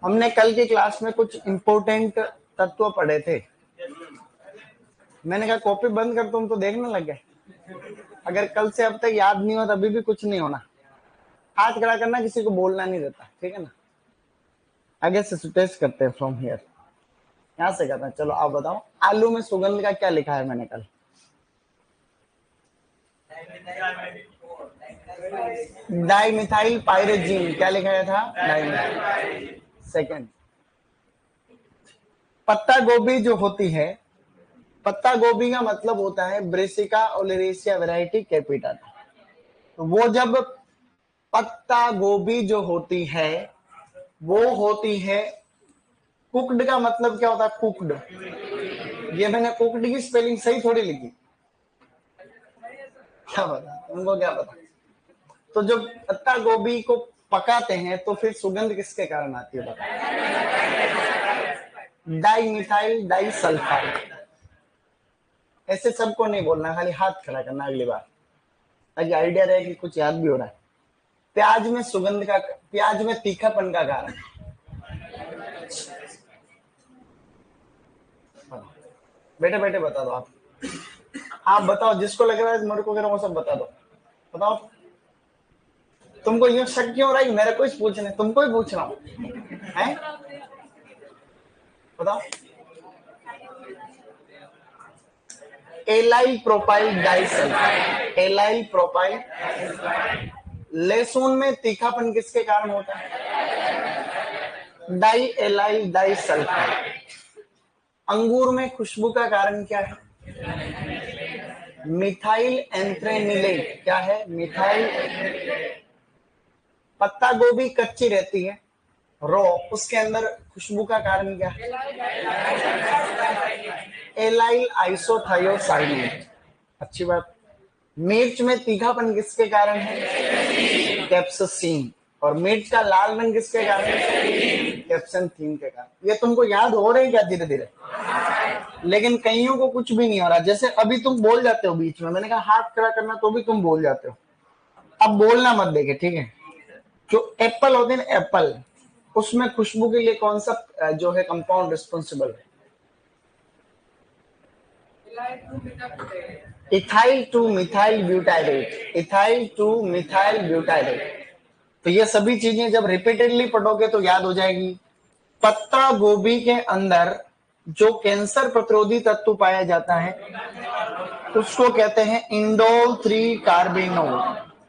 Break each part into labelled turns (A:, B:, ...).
A: हमने कल की क्लास में कुछ इंपॉर्टेंट तत्व पढ़े थे। मैंने कहा कॉपी बंद कर, तुम तो देखने लग गए। अगर कल से अब तक याद नहीं हो तभी भी कुछ नहीं होना। हाथ खड़ा करना, किसी को बोलना नहीं रहता, ठीक है ना। आगे से टेस्ट करते हैं फ्रॉम हियर, यहां से करते हैं। चलो आप बताओ, आलू में सुगंध का क्या लिखा है मैंने कल? डाइमिथाइल पायरेजीन। क्या लिखाया था? डाइमिथाइल। सेकंड, पत्ता गोभी जो होती है, पत्ता गोभी का मतलब होता है ब्रेसिका ओलेरेसिया वैरायटी कैपिटाटा। तो वो जब पत्ता गोभी जो होती है वो होती है, कुक्ड का मतलब क्या होता है? कुक्ड। ये मैंने कुक्ड की स्पेलिंग सही थोड़ी लिखी, क्या पता तुमको, क्या पता। तो जब पत्ता गोभी को पकाते हैं तो फिर सुगंध किसके कारण आती है? Dimethyl disulphide. ऐसे सबको नहीं बोलना, खाली हाथ खड़ा करना अगली बार, ताकि आइडिया रहे कि कुछ याद भी हो रहा है। प्याज में सुगंध का, प्याज में तीखापन का कारण, बेटे बेटे बता दो आप बताओ, जिसको लग रहा है मेरे को वो सब बता दो। बताओ, तुमको यूं शक क्यों हो रहा है मेरे को ही पूछने, तुमको ही पूछ रहा हूं है? बताओ। Allyl propyl disulphide. Allyl propyl. लहसुन में तीखापन किसके कारण होता है? Di allyl disulphide. अंगूर में खुशबू का कारण क्या है? Methyl anthranilate. क्या है? मिथाइल। पत्ता गोभी कच्ची रहती है, रॉ, उसके अंदर खुशबू का कारण क्या है? Allyl isothiocyanate. अच्छी बात। मिर्च में तीखापन किसके कारण है? कैप्साइसिन। और मिर्च का लाल रंग किसके कारण है? कैप्साइसिन के कारण। ये तुमको याद हो रही है क्या धीरे धीरे? लेकिन कईयों को कुछ भी नहीं हो रहा। जैसे अभी तुम बोल जाते हो बीच में, मैंने कहा हाथ खड़ा करना, तो भी तुम बोल जाते हो। अब बोलना मत देखे, ठीक है। जो एप्पल होते हैं ना, एप्पल, उसमें खुशबू के लिए कौन सा जो है कंपाउंड रिस्पॉन्सिबल है? Ethyl two methyl butyrate. Ethyl two methyl butyrate. तो ये सभी चीजें जब रिपीटेडली पढ़ोगे तो याद हो जाएगी। पत्ता गोभी के अंदर जो कैंसर प्रतिरोधी तत्व पाया जाता है उसको कहते हैं इंडोल 3 कार्बिनोल।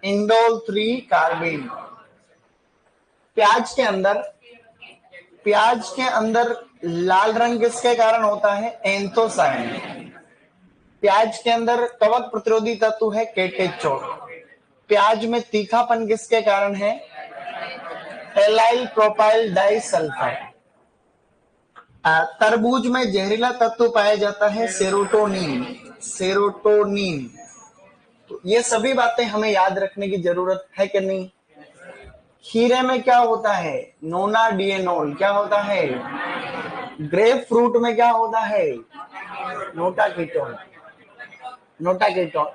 A: इंडोल 3 कार्बिन। प्याज के अंदर लाल रंग किसके कारण होता है? एंथोसायनिन। प्याज के अंदर कवक प्रतिरोधी तत्व है केटेचोल। प्याज में तीखापन किसके कारण है? Allyl propyl disulphide. तरबूज में जहरीला तत्व पाया जाता है सेरोटोनिन। सेरोटोनिन। तो ये सभी बातें हमें याद रखने की जरूरत है कि नहीं? खीरे में क्या होता है? नोनाडिएनोल। क्या होता है? ग्रेप फ्रूट में क्या होता है? नोटाकीटोन। नोटाकीटोन।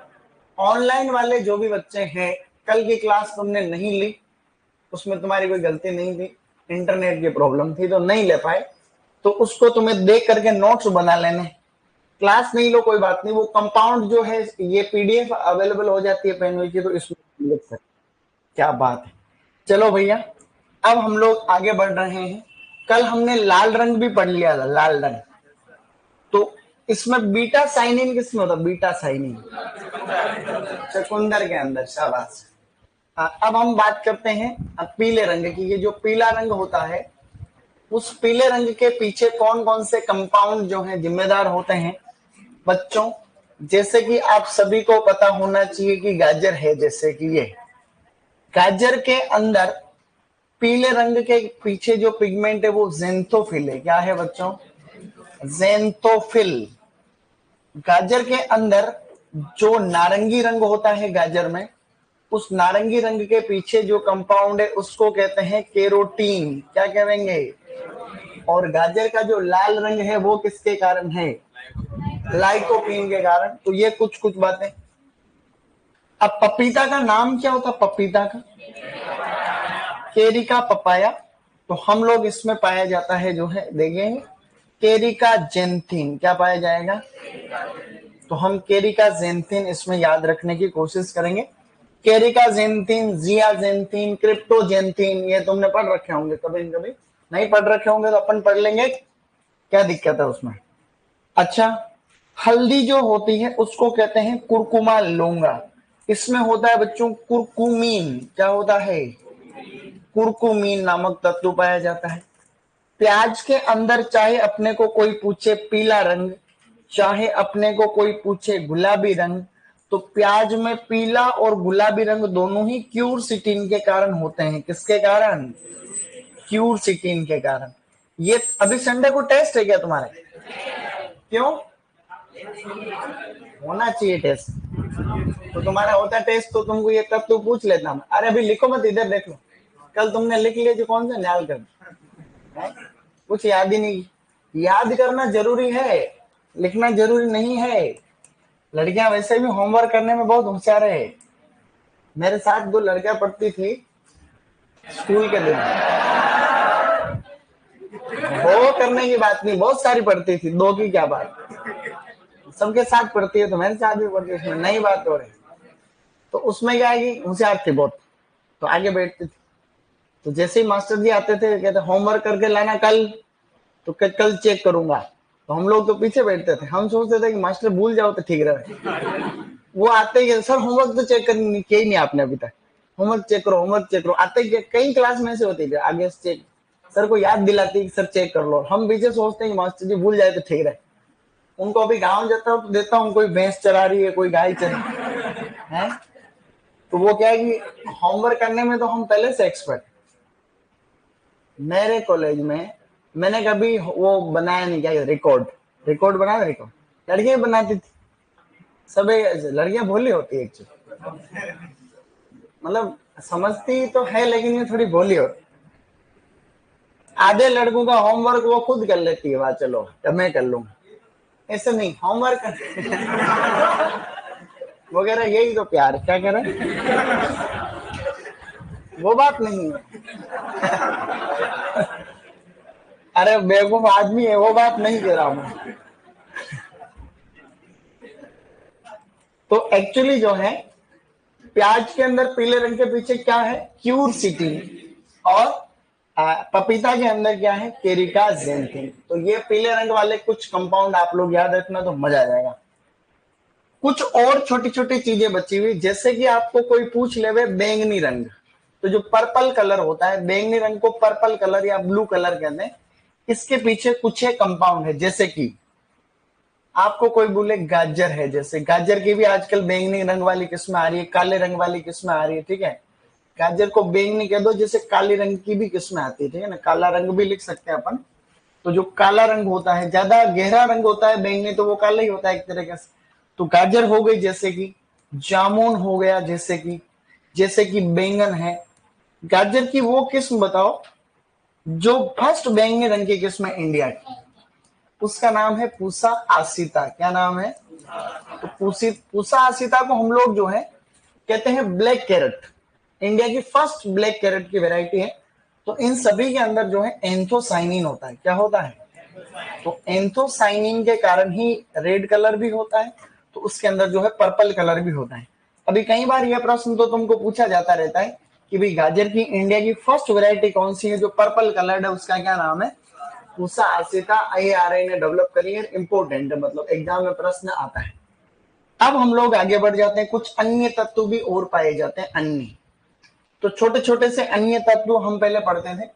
A: ऑनलाइन वाले जो भी बच्चे हैं, कल की क्लास तुमने नहीं ली, उसमें तुम्हारी कोई गलती नहीं थी, इंटरनेट की प्रॉब्लम थी तो नहीं ले पाए, तो उसको तुम्हें देख करके नोट्स बना लेने। क्लास नहीं लो कोई बात नहीं, वो कंपाउंड जो है ये पीडीएफ अवेलेबल हो जाती है पेन की, तो इसमें लिख सकते। क्या बात है। चलो भैया, अब हम लोग आगे बढ़ रहे हैं। कल हमने लाल रंग भी पढ़ लिया था, लाल रंग। तो इसमें बीटा साइनिन किसमें होता? बीटा साइनिन चुकंदर के अंदर। शाबाश। अब हम बात करते हैं पीले रंग की। ये जो पीला रंग होता है, उस पीले रंग के पीछे कौन कौन से कंपाउंड जो हैं जिम्मेदार होते हैं बच्चों? जैसे कि आप सभी को पता होना चाहिए कि गाजर है, जैसे कि ये गाजर के अंदर पीले रंग के पीछे जो पिगमेंट है वो जेंथोफिल है। क्या है बच्चों? जेंथोफिल। गाजर के अंदर जो नारंगी रंग होता है गाजर में, उस नारंगी रंग के पीछे जो कंपाउंड है उसको कहते हैं केरोटीन। क्या कहेंगे? और गाजर का जो लाल रंग है वो किसके कारण है? लाइकोपीन के कारण। तो ये कुछ कुछ बातें। अब पपीता का नाम क्या होता? पपीता का केरी का पपाया, तो हम लोग इसमें पाया जाता है जो है देखेंगे केरिका जेंथिन। क्या पाया जाएगा? तो हम केरिका जेंथिन इसमें याद रखने की कोशिश करेंगे। केरिका जेंथिन, जियाजेंथिन, क्रिप्टोजेंथिन, ये तुमने पढ़ रखे होंगे कभी न कभी। नहीं पढ़ रखे होंगे तो अपन पढ़ लेंगे, क्या दिक्कत है उसमें। अच्छा, हल्दी जो होती है उसको कहते हैं कुरकुमा लौंगा। इसमें होता है बच्चों कुरकुमीन। क्या होता है? कुरकुमीन नामक तत्व पाया जाता है। प्याज के अंदर चाहे अपने को कोई पूछे पीला रंग, चाहे अपने को कोई पूछे गुलाबी रंग, तो प्याज में पीला और गुलाबी रंग दोनों ही क्यूरसिटीन के कारण होते हैं। किसके कारण? क्यूरसिटीन के कारण। ये अभी संडे को टेस्ट है क्या तुम्हारे? क्यों होना चाहिए टेस्ट? तो तुम्हारा होता टेस्ट तो तुमको ये तब तो पूछ लेता हूँ। अरे अभी लिखो मत, इधर देख लो। कल तुमने लिख लिया जो कौन सा न्याल कर, कुछ याद ही नहीं। याद करना जरूरी है, लिखना जरूरी नहीं है। लड़कियां वैसे भी होमवर्क करने में बहुत होशियार है। मेरे साथ 2 लड़कियां पढ़ती थी स्कूल के दिन। वो करने की बात नहीं, बहुत सारी पढ़ती थी, 2 की क्या बात। सबके साथ पढ़ती है तो मेरे साथ भी पढ़ती है, उसमें नई बात हो रही। तो उसमें क्या है कि होशियार थी बहुत, तो आगे बैठती थी। तो जैसे ही मास्टर जी आते थे कहते होमवर्क करके लाना कल, तो कल चेक करूंगा। तो हम लोग तो पीछे बैठते थे, हम सोचते थे कि मास्टर भूल जाओ तो ठीक रहे। वो आते ही सर होमवर्क तो चेक करनी किया ही नहीं आपने अभी तक, होमवर्क चेक करो, होमवर्क चेक करो। आते ही कई क्लास में से होती है आगे से चेक, सर को याद दिलाती सर चेक कर लो। हम पीछे सोचते हैं कि मास्टर जी भूल जाए तो ठीक रहे। उनको अभी गाँव जाता हूँ तो देता हूँ, कोई भैंस चरा रही है, कोई गाय चरा है, तो वो क्या है कि होमवर्क करने में तो हम पहले से एक्सपर्ट। मेरे कॉलेज में मैंने कभी वो बनाया नहीं, क्या रिकॉर्ड, रिकॉर्ड बनाया, रिकॉर्ड लड़कियां बनाती थी। सब लड़कियां भोली होती है एक्चुअली, मतलब समझती तो है लेकिन ये थोड़ी भोली होती। आधे लड़कों का होमवर्क वो खुद कर लेती है, वाह चलो अब मैं कर लूंगा, ऐसे नहीं होमवर्क वगैरह। यही तो प्यार, क्या कह रहे, वो बात नहीं है। अरे बेवकूफ आदमी है, वो बात नहीं कह रहा हूं। तो एक्चुअली जो है प्याज के अंदर पीले रंग के पीछे क्या है? क्यूरसिटीन। और पपीता के अंदर क्या है? केरिका जेंथिन। तो ये पीले रंग वाले कुछ कंपाउंड आप लोग याद रखना तो मजा आ जाएगा। कुछ और छोटी छोटी चीजें बची हुई, जैसे कि आपको कोई पूछ ले बैंगनी रंग, तो जो पर्पल कलर होता है, बैंगनी रंग को पर्पल कलर या ब्लू कलर कहते हैं। इसके पीछे कुछ एक कंपाउंड है, जैसे कि आपको कोई बोले गाजर है, जैसे गाजर की भी आजकल बैंगनी रंग वाली किस्म आ रही है, काले रंग वाली किस्म आ रही है, ठीक है। गाजर को बैंगनी कह दो, जैसे काली रंग की भी किस्म आती है, ठीक है ना, काला रंग भी लिख सकते हैं अपन। तो जो काला रंग होता है, ज्यादा गहरा रंग होता है बैंगनी, तो वो काला ही होता है एक तरीके से। तो गाजर हो गई, जैसे कि जामुन हो गया, जैसे कि बैंगन है। गाजर की वो किस्म बताओ जो फर्स्ट बैंगनी रंग की किस्म है इंडिया की, उसका नाम है पूसा आसिता। क्या नाम है? तो पूसा आसिता को हम लोग जो है कहते हैं ब्लैक कैरेट। इंडिया की फर्स्ट ब्लैक कैरेट की वैरायटी है। तो इन सभी के अंदर जो है एंथोसाइनिन होता है। क्या होता है? तो एंथोसाइनिन के कारण ही रेड कलर भी होता है, तो उसके अंदर जो है पर्पल कलर भी होता है। अभी कई बार यह प्रश्न तो तुमको पूछा जाता रहता है कि भाई गाजर की इंडिया की फर्स्ट वैरायटी कौन सी है जो पर्पल कलर्ड है, उसका क्या नाम है? पूसा आसिता। IARI ने डेवलप करी है, इंपोर्टेंट है, मतलब एग्जाम में प्रश्न आता है। अब हम लोग आगे बढ़ जाते हैं, कुछ अन्य तत्व भी और पाए जाते हैं, अन्य। तो छोटे छोटे से अन्य तत्व हम पहले पढ़ते थे,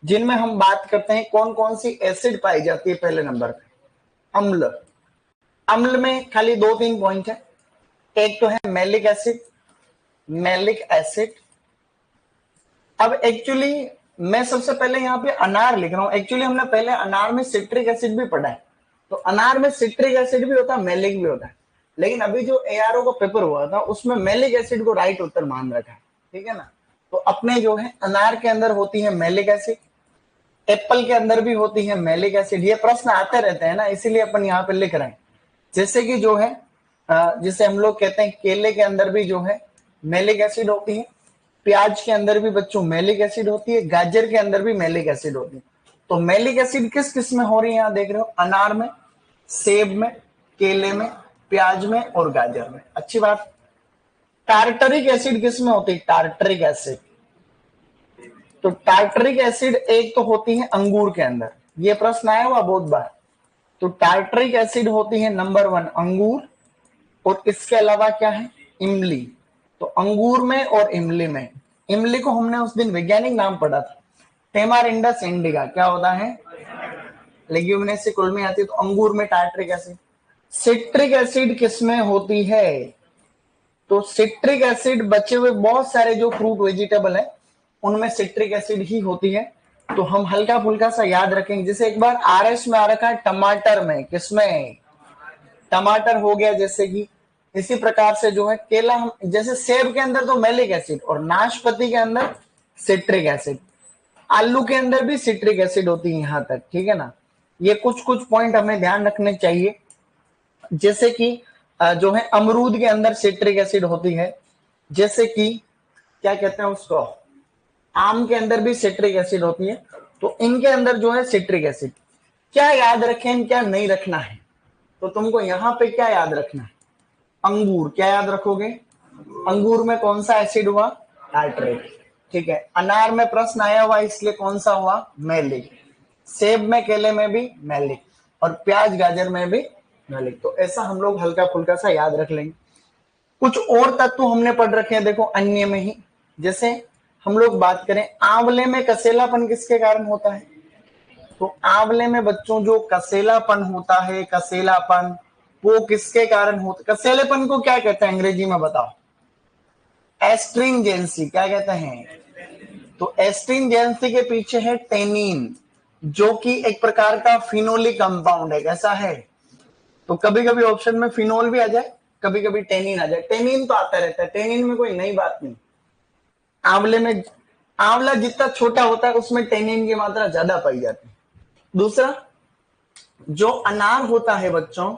A: जिनमें हम बात करते हैं कौन कौन सी एसिड पाई जाती है। पहले नंबर पे अम्ल। अम्ल में खाली 2-3 पॉइंट है। एक तो है मैलिक एसिड, मैलिक एसिड। अब एक्चुअली मैं सबसे पहले यहाँ पे अनार लिख रहा हूं, एक्चुअली हमने पहले अनार में सिट्रिक एसिड भी पढ़ा है। तो अनार में सिट्रिक एसिड भी होता है, मैलिक भी होता है, लेकिन अभी जो ARO का पेपर हुआ था उसमें मैलिक एसिड को राइट उत्तर मान रखा है, ठीक है ना। तो अपने जो है अनार के अंदर होती है मैलिक एसिड, एप्पल के अंदर भी होती है मैलिक एसिड। ये प्रश्न आते रहते हैं ना, इसीलिए अपन यहाँ पे लिख रहे हैं। जैसे कि जो है जिसे हम लोग कहते हैं केले के अंदर भी जो है मैलिक एसिड होती है। प्याज के अंदर भी बच्चों मैलिक एसिड होती है, गाजर के अंदर भी मैलिक एसिड होती है। तो मैलिक एसिड किस किस में हो रही है, यहां देख रहे हो, अनार में, सेब में, केले में, प्याज में और गाजर में। अच्छी बात। टार्टरिक एसिड किस में होती है, टार्टरिक एसिड। तो टार्टरिक एसिड एक तो होती है अंगूर के अंदर, ये प्रश्न आया हुआ बहुत बार। तो टार्टरिक एसिड होती है नंबर 1 अंगूर, और इसके अलावा क्या है, इमली। तो अंगूर में और इमली में, इमली को हमने उस दिन वैज्ञानिक नाम पढ़ा था, टेमारिंडस इंडिका। क्या होता है, लेग्यूमिनेसी कुल में आती है। तो अंगूर में टार्टरिक एसिड। सिट्रिक एसिड किसमें होती है, तो सिट्रिक एसिड बचे हुए बहुत सारे जो फ्रूट वेजिटेबल है उनमें सिट्रिक एसिड ही होती है। तो हम हल्का फुल्का सा याद रखेंगे, जैसे एक बार आरएस में आ रखा है टमाटर में, किसमें, टमाटर हो गया जैसे कि। इसी प्रकार से जो है केला, हम जैसे सेब के अंदर तो मैलिक एसिड और नाशपाती के अंदर सिट्रिक एसिड, आलू के अंदर भी सिट्रिक एसिड होती है, यहां तक ठीक है ना। ये कुछ कुछ पॉइंट हमें ध्यान रखने चाहिए। जैसे कि जो है अमरूद के अंदर सिट्रिक एसिड होती है, जैसे कि क्या कहते हैं उसको, आम के अंदर भी सिट्रिक एसिड होती है। तो इनके अंदर जो है सिट्रिक एसिड, क्या याद रखें क्या नहीं रखना है, तो तुमको यहां पे क्या याद रखना है, अंगूर, क्या याद रखोगे, अंगूर में कौन सा एसिड हुआ, टार्टरिक, ठीक है। अनार में प्रश्न आया हुआ इसलिए कौन सा हुआ, मैलिक। सेब में, केले में भी मैलिक, और प्याज गाजर में भी मैलिक। तो ऐसा हम लोग हल्का फुल्का सा याद रख लेंगे। कुछ और तत्व हमने पढ़ रखे हैं, देखो अन्य में ही, जैसे हम लोग बात करें आंवले में कसेलापन किसके कारण होता है, तो आंवले में बच्चों जो कसेलापन होता है, कसेलापन वो किसके कारण होता है, कसेलेपन को क्या कहते हैं अंग्रेजी में बताओ, एस्ट्रिंजेंसी, क्या कहते हैं, तो एस्ट्रिंजेंसी के पीछे है टेनिन, जो कि एक प्रकार का फिनोलिक कंपाउंड है, कैसा है, तो कभी कभी ऑप्शन में फिनोल भी आ जाए, कभी कभी टेनिन आ जाए, टेनिन तो आता रहता है, टेनिन में कोई नई बात नहीं। आंवले में, आंवला जितना छोटा होता है उसमें टेनिन की मात्रा ज्यादा पाई जाती है। दूसरा, जो अनार होता है बच्चों,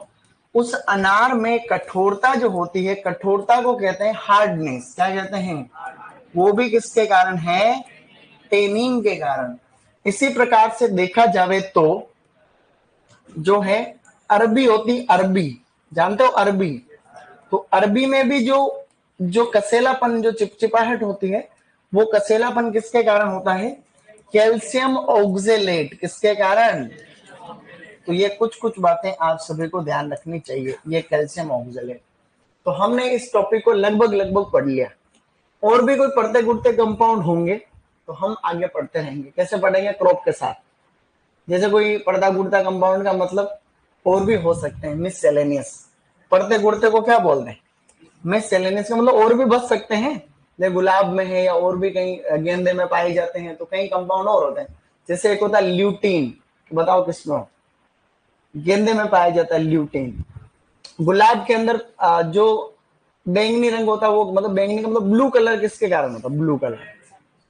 A: उस अनार में कठोरता जो होती है, कठोरता को कहते हैं हार्डनेस, क्या कहते हैं, वो भी किसके कारण है, टेनिन के कारण। इसी प्रकार से देखा जावे तो जो है अरबी होती, अरबी जानते हो अरबी, तो अरबी में भी जो जो कसेलापन, जो चिपचिपाहट होती है, वो कसेलापन किसके कारण होता है, कैल्शियम ऑक्जेलेट, किसके कारण, तो ये कुछ कुछ बातें आप सभी को ध्यान रखनी चाहिए, ये कैल्शियम ऑक्जेलेट। तो हमने इस टॉपिक को लगभग लगभग पढ़ लिया, और भी कोई पढ़ते गुड़ते कंपाउंड होंगे तो हम आगे पढ़ते रहेंगे। कैसे पढ़ेंगे, क्रॉप के साथ, जैसे कोई पढ़ता गुड़ता कंपाउंड का मतलब और भी हो सकते हैं, मिससेलेनियस, पढ़ते गुड़ते को क्या बोलते हैं, मिससेलेनियस का मतलब और भी बच सकते हैं, जैसे गुलाब में है या और भी कहीं गेंदे में पाए जाते हैं, तो कई कंपाउंड और होते हैं। जैसे एक होता है ल्यूटीन, बताओ किसमें, गेंदे में पाया जाता है ल्यूटीन। गुलाब के अंदर जो बैंगनी रंग होता है, वो मतलब बैंगनी का मतलब ब्लू कलर किसके कारण होता है, ब्लू कलर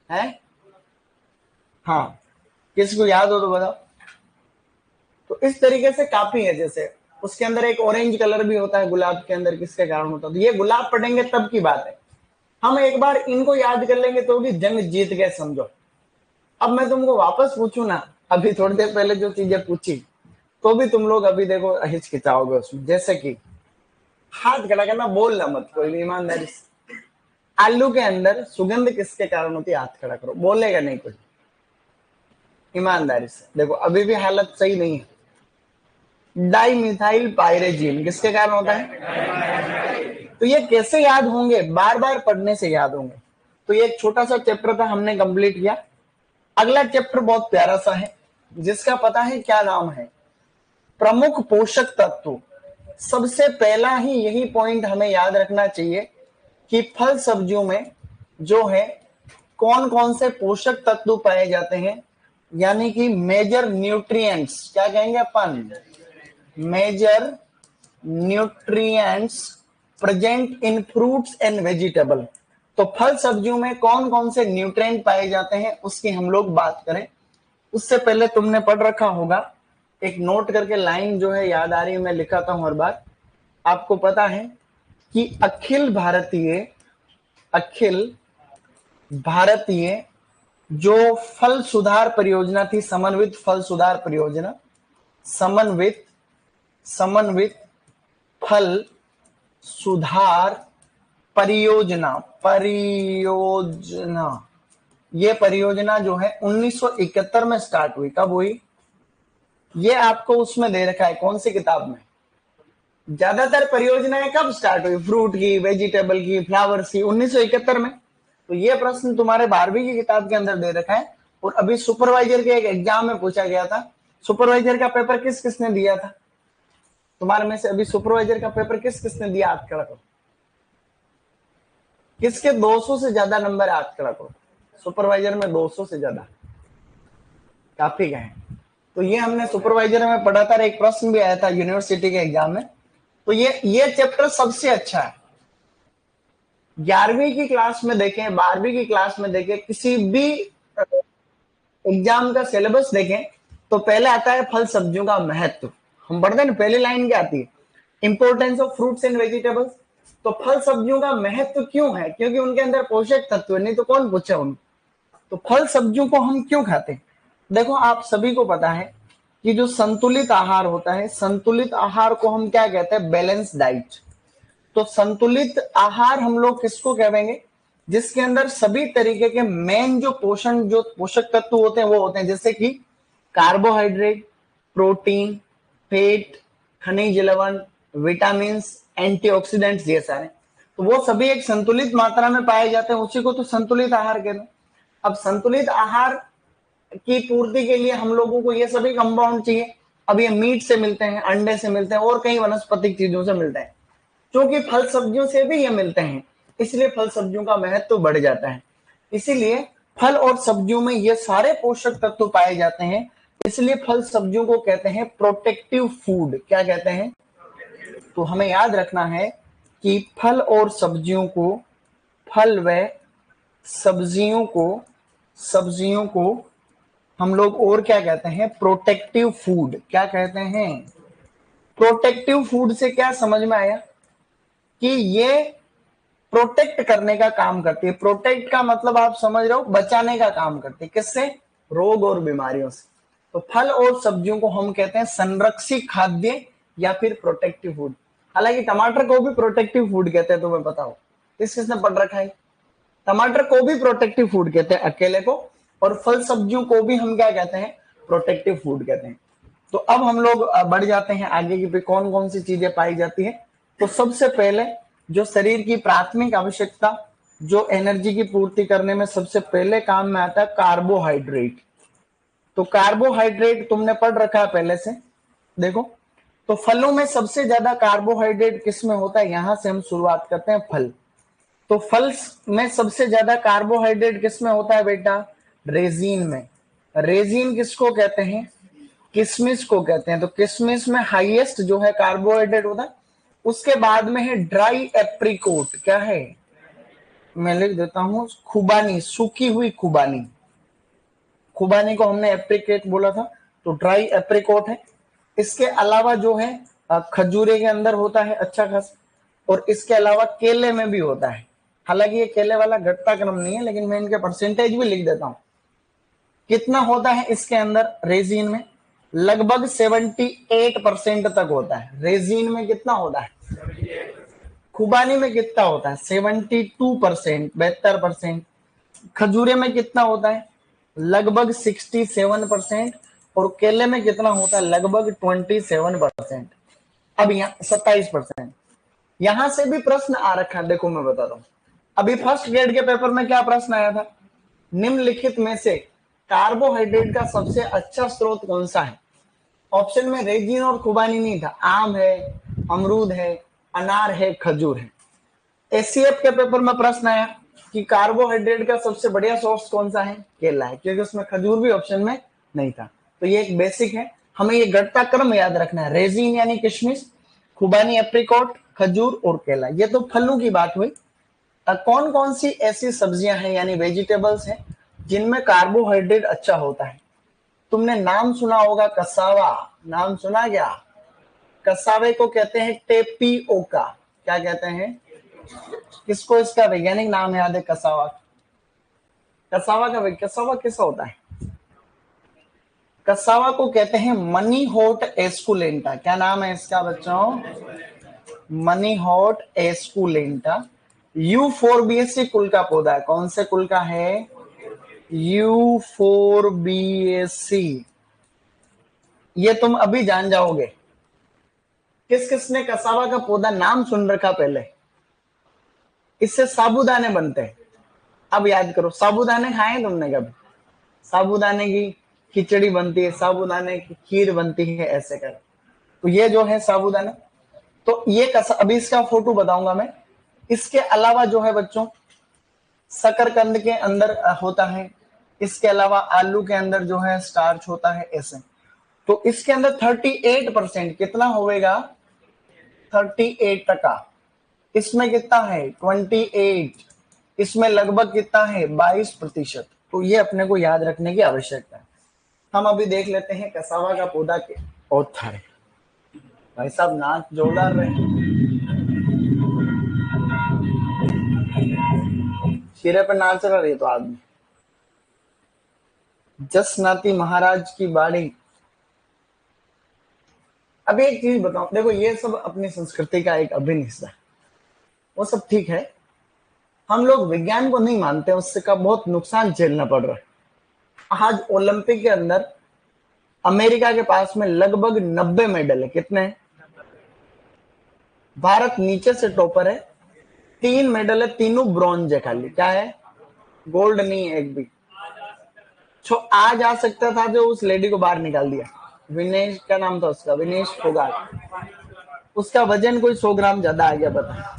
A: है, हाँ, किसी को याद हो तो बताओ। तो इस तरीके से काफी है, जैसे उसके अंदर एक ऑरेंज कलर भी होता है गुलाब के अंदर, किसके कारण होता है, तो ये गुलाब पढ़ेंगे तब की बात है। हम एक बार इनको याद कर लेंगे तो भी जंग जीत गए समझो। अब मैं तुमको वापस पूछू ना, अभी थोड़ी देर पहले जो चीजें पूछी, तो भी तुम लोग अभी देखो हिचकिचाओगे उसमें। जैसे कि हाथ खड़ा करना, बोलना मत कोई भी, ईमानदारी से, आलू के अंदर सुगंध किसके कारण होती है, हाथ खड़ा करो, बोलेगा नहीं कोई, ईमानदारी से देखो, अभी भी हालत सही नहीं है। डाइमिथाइल पायरेजीन किसके कारण होता है, तो ये कैसे याद होंगे, बार बार पढ़ने से याद होंगे। तो ये एक छोटा सा चैप्टर था, हमने कंप्लीट किया। अगला चैप्टर बहुत प्यारा सा है, जिसका पता है क्या नाम है, प्रमुख पोषक तत्व। सबसे पहला ही यही पॉइंट हमें याद रखना चाहिए कि फल सब्जियों में जो है कौन कौन से पोषक तत्व पाए जाते हैं, यानी कि मेजर न्यूट्रिएंट्स, क्या कहेंगे अपन, major nutrients present in fruits and vegetable. तो फल सब्जियों में कौन कौन से न्यूट्रिएंट पाए जाते हैं उसकी हम लोग बात करें। उससे पहले तुमने पढ़ रखा होगा, एक नोट करके लाइन जो है याद आ रही है, मैं लिखाता हूं हर बार। आपको पता है कि अखिल भारतीय जो फल सुधार परियोजना थी, समन्वित फल सुधार परियोजना, समन्वित समन्वित फल सुधार परियोजना, ये परियोजना जो है 1971 में स्टार्ट हुई। कब हुई? ये आपको उसमें दे रखा है, कौन सी किताब में? ज्यादातर परियोजनाएं कब स्टार्ट हुई? फ्रूट की, वेजिटेबल की, फ्लावर्स की, 1971 में। तो ये प्रश्न तुम्हारे 12वीं की किताब के अंदर दे रखा है और अभी सुपरवाइजर के एक एग्जाम में पूछा गया था। सुपरवाइजर का पेपर किस किसने दिया था? तुम्हारे में से अभी सुपरवाइजर का पेपर किस किसने दिया? हाथ खड़ा करो। किसके 200 से ज्यादा नंबर? हाथ खड़ा करो। सुपरवाइजर में 200 से ज्यादा, काफी गए। तो ये हमने सुपरवाइजर में पढ़ा था, एक प्रश्न भी आया था यूनिवर्सिटी के एग्जाम में। तो ये चैप्टर सबसे अच्छा है। 11वीं की क्लास में देखें, 12वीं की क्लास में देखें, किसी भी एग्जाम का सिलेबस देखें तो पहले आता है फल सब्जियों का महत्व। हम पढ़ते हैं ना, पहली लाइन क्या आती है? Importance of fruits and vegetables. तो फल सब्जियों का महत्व क्यों है? क्योंकि उनके अंदर पोषक तत्व है, नहीं तो कौन पूछे उनको। तो फल सब्जियों को हम क्यों खाते हैं? देखो, आप सभी को पता है कि जो संतुलित आहार होता है, संतुलित आहार को हम क्या कहते हैं? Balance diet. तो संतुलित आहार हम लोग किसको कहेंगे? जिसके अंदर सभी तरीके के मेन जो पोषक तत्व होते हैं वो होते हैं, जैसे कि कार्बोहाइड्रेट, प्रोटीन, फैट, खनिज लवण, विटामिन, एंटीऑक्सीडेंट्स, ये सारे। तो वो सभी एक संतुलित मात्रा में पाए जाते हैं, उसी को तो संतुलित आहार कहते हैं। अब संतुलित आहार की पूर्ति के लिए हम लोगों को ये सभी कंपाउंड चाहिए। अब ये मीट से मिलते हैं, अंडे से मिलते हैं और कई वनस्पतिक चीजों से मिलते हैं। क्योंकि फल सब्जियों से भी ये मिलते हैं, इसलिए फल सब्जियों का महत्व तो बढ़ जाता है। इसीलिए फल और सब्जियों में ये सारे पोषक तत्व पाए जाते हैं, इसलिए फल सब्जियों को कहते हैं प्रोटेक्टिव फूड। क्या कहते हैं? तो हमें याद रखना है कि फल व सब्जियों को हम लोग और क्या कहते हैं? Protective food. क्या कहते हैं? प्रोटेक्टिव फूड से क्या समझ में आया? कि ये प्रोटेक्ट करने का काम करती है। प्रोटेक्ट का मतलब आप समझ रहे हो, बचाने का काम करती है। किससे? रोग और बीमारियों से। तो फल और सब्जियों को हम कहते हैं संरक्षित खाद्य या फिर प्रोटेक्टिव फूड। हालांकि टमाटर को भी प्रोटेक्टिव फूड कहते हैं, तुम्हें पता हो, किसने पढ़ रखा है? टमाटर को भी प्रोटेक्टिव फूड कहते हैं अकेले को, और फल सब्जियों को भी हम क्या कहते हैं? प्रोटेक्टिव फूड कहते हैं। तो अब हम लोग बढ़ जाते हैं आगे की, कौन कौन सी चीजें पाई जाती है। तो सबसे पहले जो शरीर की प्राथमिक आवश्यकता, जो एनर्जी की पूर्ति करने में सबसे पहले काम में आता है, कार्बोहाइड्रेट। तो कार्बोहाइड्रेट तुमने पढ़ रखा है पहले से। देखो, तो फलों में सबसे ज्यादा कार्बोहाइड्रेट किसमें होता है? यहां से हम शुरुआत करते हैं, फल। तो फल में सबसे ज्यादा कार्बोहाइड्रेट किसमें होता है बेटा? रेजिन में। रेजिन किसको कहते हैं? किशमिश को कहते हैं। तो किशमिश में हाईएस्ट जो है कार्बोहाइड्रेट होता है। उसके बाद में है ड्राई एप्रिकोट। क्या है? मैं लिख देता हूं, खुबानी, सूखी हुई खुबानी। खुबानी को हमने एप्रिकेट बोला था, तो ड्राई एप्रिकोट है। इसके अलावा जो है खजूरे के अंदर होता है अच्छा खासा, और इसके अलावा केले में भी होता है। हालांकि ये केले वाला घटता क्रम नहीं है, लेकिन मैं इनके परसेंटेज भी लिख देता हूं। कितना होता है इसके अंदर रेजिन में? लगभग 78% तक होता है। रेजिन में कितना होता है? खुबानी में कितना होता है? 72%, 72%। खजूरे में कितना होता है? लगभग 67%। और केले में कितना होता है? लगभग 27%। अब यहाँ 27%। यहां से भी प्रश्न आ रखा है, देखो मैं बता रहा हूं। अभी फर्स्ट ग्रेड के पेपर में क्या प्रश्न आया था? निम्नलिखित में से कार्बोहाइड्रेट का सबसे अच्छा स्रोत कौन सा है? ऑप्शन में रेजिन और खुबानी नहीं था, आम है, अमरूद है, अनार है, खजूर है। एससीएफ के पेपर में प्रश्न आया कि कार्बोहाइड्रेट का सबसे बढ़िया सोर्स कौन सा है? केला है, क्योंकि उसमें खजूर भी ऑप्शन में नहीं था। तो ये एक बेसिक है, हमें ये घटता क्रम याद रखना है। रेजिन यानी किशमिश, खुबानी एप्रिकॉट, खजूर और केला। ये तो फलों की बात हुई। कौन कौन सी ऐसी सब्जियां हैं यानी वेजिटेबल्स हैं जिनमें कार्बोहाइड्रेट अच्छा होता है? तुमने नाम सुना होगा, कसावा। नाम सुना क्या? कसावे को कहते हैं टेपिओका। क्या कहते हैं? किसको इसका वैज्ञानिक नाम याद है कसावा? कसावा का कसावा कैसा होता है? कसावा को कहते हैं मनी हॉट एस्कुलेंटा। क्या नाम है इसका बच्चों? Money hot esculenta. यूफोरबिएसी कुल का पौधा है। कौन से कुल का है? यूफोरबिएसी। ये तुम अभी जान जाओगे। किस किसने कसावा का पौधा नाम सुन रखा पहले? इससे साबूदाने बनते हैं। अब याद करो, साबूदाने खाए तुमने कभी? साबूदाने की खिचड़ी बनती है, साबूदाने की खीर बनती है, ऐसे कर। तो ये जो है साबूदाना, तो ये अभी इसका फोटो बताऊंगा मैं। इसके अलावा जो है बच्चों, शकरकंद के अंदर होता है। इसके अलावा आलू के अंदर जो है स्टार्च होता है, ऐसे। तो इसके अंदर 38%, कितना होगा? 38%। इसमें कितना है? 28। इसमें लगभग कितना है? 22%। तो ये अपने को याद रखने की आवश्यकता है। हम अभी देख लेते हैं कसावा का पौधा के औथर। भाई साहब नाच जोरदार रहे, सिरे पर नाच रहा है तो आदमी। जस नाती महाराज की बाड़ी। अब एक चीज बताओ, देखो ये सब अपनी संस्कृति का एक अभिन्न हिस्सा है, वो सब ठीक है। हम लोग विज्ञान को नहीं मानते, उससे का बहुत नुकसान झेलना पड़ रहा है। आज ओलंपिक के अंदर अमेरिका के पास में लगभग 90 मेडल है। कितने हैं? भारत नीचे से टॉपर है। 3 मेडल है, तीनों ब्रॉन्ज है खाली। क्या है? गोल्ड नहीं है एक भी। जो आज आ सकता था, जो उस लेडी को बाहर निकाल दिया। विनेश, क्या नाम था उसका? विनेश फोगाट। उसका वजन कोई 100 ग्राम ज्यादा आ गया, बता।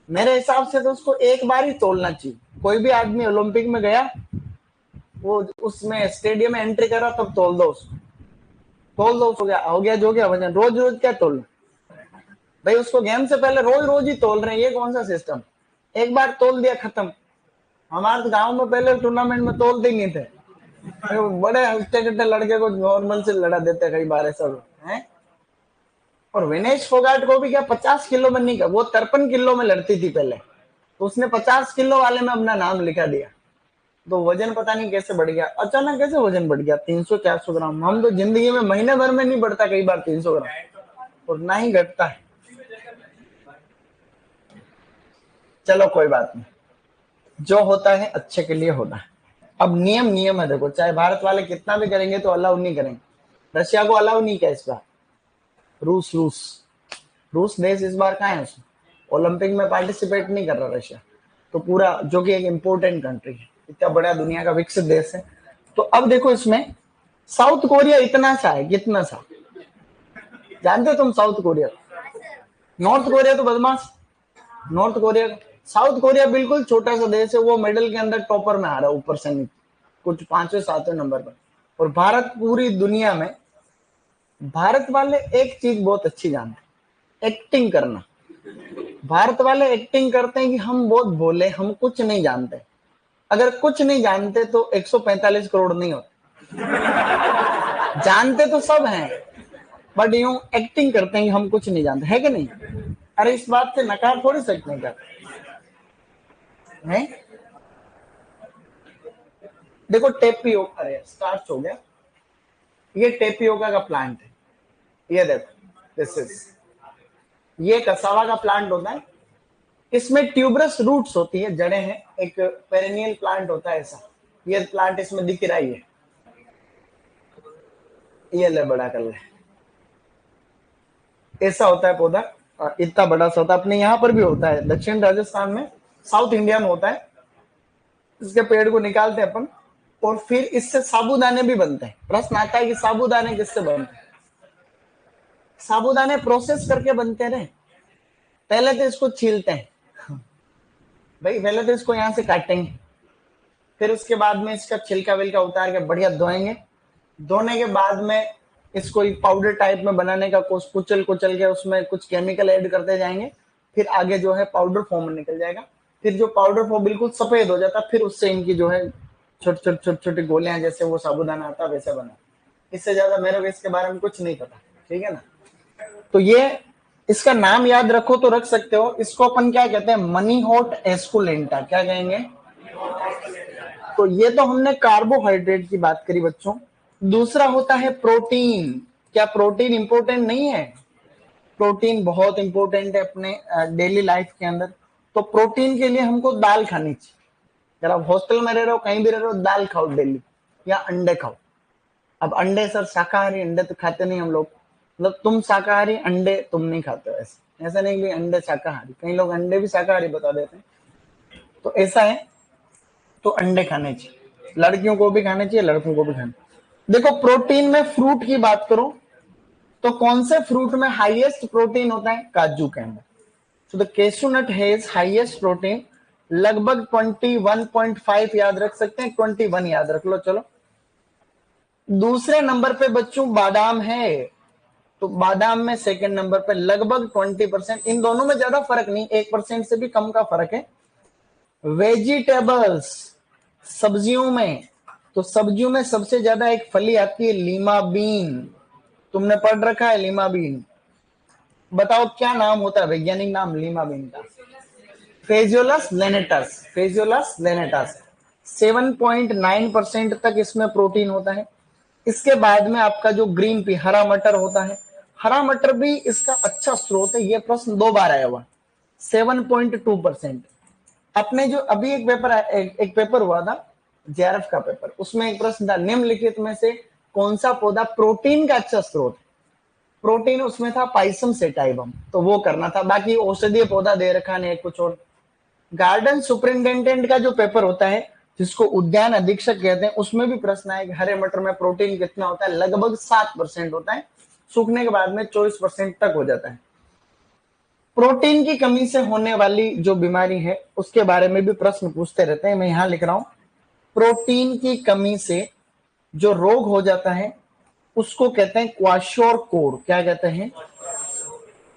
A: मेरे हिसाब से तो उसको एक बार ही तोलना चाहिए। कोई भी आदमी ओलंपिक में गया, वो उसमें स्टेडियम में एंट्री करा, तब तोल दो उसको। तोल दो, हो गया जो गया वजन। रोज रोज क्या तोलना भाई? उसको गेम से पहले रोज रोज ही तोल रहे हैं, ये कौन सा सिस्टम? एक बार तोल दिया, खत्म। हमारे गांव में पहले टूर्नामेंट में तोलते ही नहीं थे, बड़े हट्टे कट्टे लड़के को नॉर्मल से लड़ा देते कई बार, ऐसा है। और विनेश फोगाट को भी क्या 50 किलो में नहीं, वो 53 किलो में लड़ती थी पहले, तो उसने 50 किलो वाले में अपना नाम लिखा दिया। तो वजन पता नहीं कैसे बढ़ गया, अचानक कैसे वजन बढ़ गया 300-400 ग्राम। हम तो जिंदगी में महीने भर में नहीं बढ़ता कई बार 300 ग्राम, और ना ही घटता है। चलो कोई बात नहीं, जो होता है अच्छे के लिए होता है। अब नियम नियम है, देखो चाहे भारत वाले कितना भी करेंगे तो अलाउ नहीं करेंगे। रशिया को अलाउ नहीं किया इस बार। रूस रूस रूस देश इस बार कहाँ है? ओलंपिक में पार्टिसिपेट नहीं कर रहा रशिया। तो पूरा, जो कि एक इम्पोर्टेंट कंट्री है, इतना बड़ा दुनिया का विकसित देश है। तो अब देखो इसमें साउथ कोरिया इतना सा है, कितना सा जानते हो तुम? साउथ कोरिया, नॉर्थ कोरिया तो बदमाश। नॉर्थ कोरिया, साउथ कोरिया बिल्कुल छोटा सा देश है, वो मेडल के अंदर टॉपर में आ रहा है, ऊपर से नीचे कुछ 5वें 7वें नंबर पर। और भारत पूरी दुनिया में, भारत वाले एक चीज बहुत अच्छी जानते, एक्टिंग करना। भारत वाले एक्टिंग करते हैं कि हम बहुत भोले, हम कुछ नहीं जानते। अगर कुछ नहीं जानते तो 145 करोड़ नहीं होते। जानते तो सब हैं, बट यूं एक्टिंग करते हैं कि हम कुछ नहीं जानते, है कि नहीं? अरे इस बात से नकार थोड़ी सकते हैं क्या है? देखो टेपियोका, अरे स्टार्च हो गया। ये टेपियोका का प्लांट है, ये देखो, दिस इज, ये कसावा का प्लांट होता है। इसमें ट्यूबरस रूट्स होती है, जड़ें हैं। एक पेरेनियल प्लांट होता है ऐसा। ये प्लांट इसमें दिख रहा है, ये ले बड़ा कर ले, ऐसा होता है पौधा। इतना बड़ा सा होता है। अपने यहाँ पर भी होता है, दक्षिण राजस्थान में, साउथ इंडिया में होता है। इसके पेड़ को निकालते हैं अपन, और फिर इससे साबूदाने भी बनते हैं। प्रश्न आता है कि साबूदाने किससे बनते हैं? साबूदाने प्रोसेस करके बनते रहे। पहले तो इसको छीलते हैं भाई, पहले तो इसको यहाँ से काटेंगे, फिर उसके बाद में इसका छिलका विलका उतार के बढ़िया धोएंगे। धोने के बाद में इसको पाउडर टाइप में बनाने का कुचल कुचल के उसमें कुछ केमिकल ऐड करते जाएंगे। फिर आगे जो है पाउडर फॉर्म में निकल जाएगा। फिर जो पाउडर फॉर्म बिल्कुल सफेद हो जाता, फिर उससे इनकी जो है छोटे छोटे छोटे छोटे गोलियां, जैसे वो साबुदाना आता वैसे बना। इससे ज्यादा मेरे को इसके बारे में कुछ नहीं पता, ठीक है ना? तो ये, इसका नाम याद रखो तो रख सकते हो। इसको अपन क्या कहते हैं? Money hot esculenta. क्या कहेंगे? तो ये तो हमने कार्बोहाइड्रेट की बात करी बच्चों। दूसरा होता है प्रोटीन। क्या प्रोटीन इंपॉर्टेंट नहीं है? प्रोटीन बहुत इंपॉर्टेंट है अपने डेली लाइफ के अंदर। तो प्रोटीन के लिए हमको दाल खानी चाहिए। अगर आप हॉस्टल में रह रहे हो, कहीं भी रह रहे हो, दाल खाओ डेली, या अंडे खाओ। अब अंडे सर शाकाहारी, अंडे तो खाते नहीं हम लोग, मतलब तुम शाकाहारी, अंडे तुम नहीं खाते हो, ऐसे ऐसा नहीं कि अंडे शाकाहारी, कई लोग अंडे भी शाकाहारी बता देते हैं, तो ऐसा है। तो अंडे खाने चाहिए, लड़कियों को भी खाने चाहिए, लड़कों को भी खाने। देखो प्रोटीन में फ्रूट की बात करो तो कौन से फ्रूट में हाईएस्ट प्रोटीन होता है? काजू के अंदर। So the cashew nut has highest protein, लगभग 21.5 याद रख सकते हैं, 21 याद रख लो चलो। दूसरे नंबर पे बच्चों बादाम है, तो बादाम में सेकंड नंबर पे लगभग 20%। इन दोनों में ज्यादा फर्क नहीं, 1% से भी कम का फर्क है। वेजिटेबल्स, सब्जियों में, तो सब्जियों में सबसे ज्यादा एक फली आती है लीमा बीन। तुमने पढ़ रखा है लीमा बीन? बताओ क्या नाम होता है वैज्ञानिक नाम लीमा बीन का? फेजियोलस लेनेटस, फेजियोलस लेनेटस। 7.9% तक इसमें प्रोटीन होता है। इसके बाद में आपका जो ग्रीन पी, हरा मटर होता है, हरा मटर भी इसका अच्छा स्रोत है। यह प्रश्न 2 बार आया हुआ। 7.2%। अपने जो अभी एक पेपर हुआ था जेआरएफ का पेपर, उसमें एक प्रश्न था, निम्नलिखित में से कौन सा पौधा प्रोटीन का अच्छा स्रोत? प्रोटीन उसमें था पाइसम सेटाइवम, तो वो करना था। बाकी औषधीय पौधा दे रखा नहीं कुछ और। गार्डन सुपरिंटेंडेंट का जो पेपर होता है, जिसको उद्यान अधीक्षक कहते हैं, उसमें भी प्रश्न है कि हरे मटर में प्रोटीन कितना होता है? लगभग 7% होता है, सूखने के बाद में 24% तक हो जाता है। प्रोटीन की कमी से होने वाली जो बीमारी है उसके बारे में भी प्रश्न पूछते रहते हैं। मैं यहां लिख रहा हूं, प्रोटीन की कमी से जो रोग हो जाता है उसको कहते हैं क्वाशियोर। क्या कहते हैं?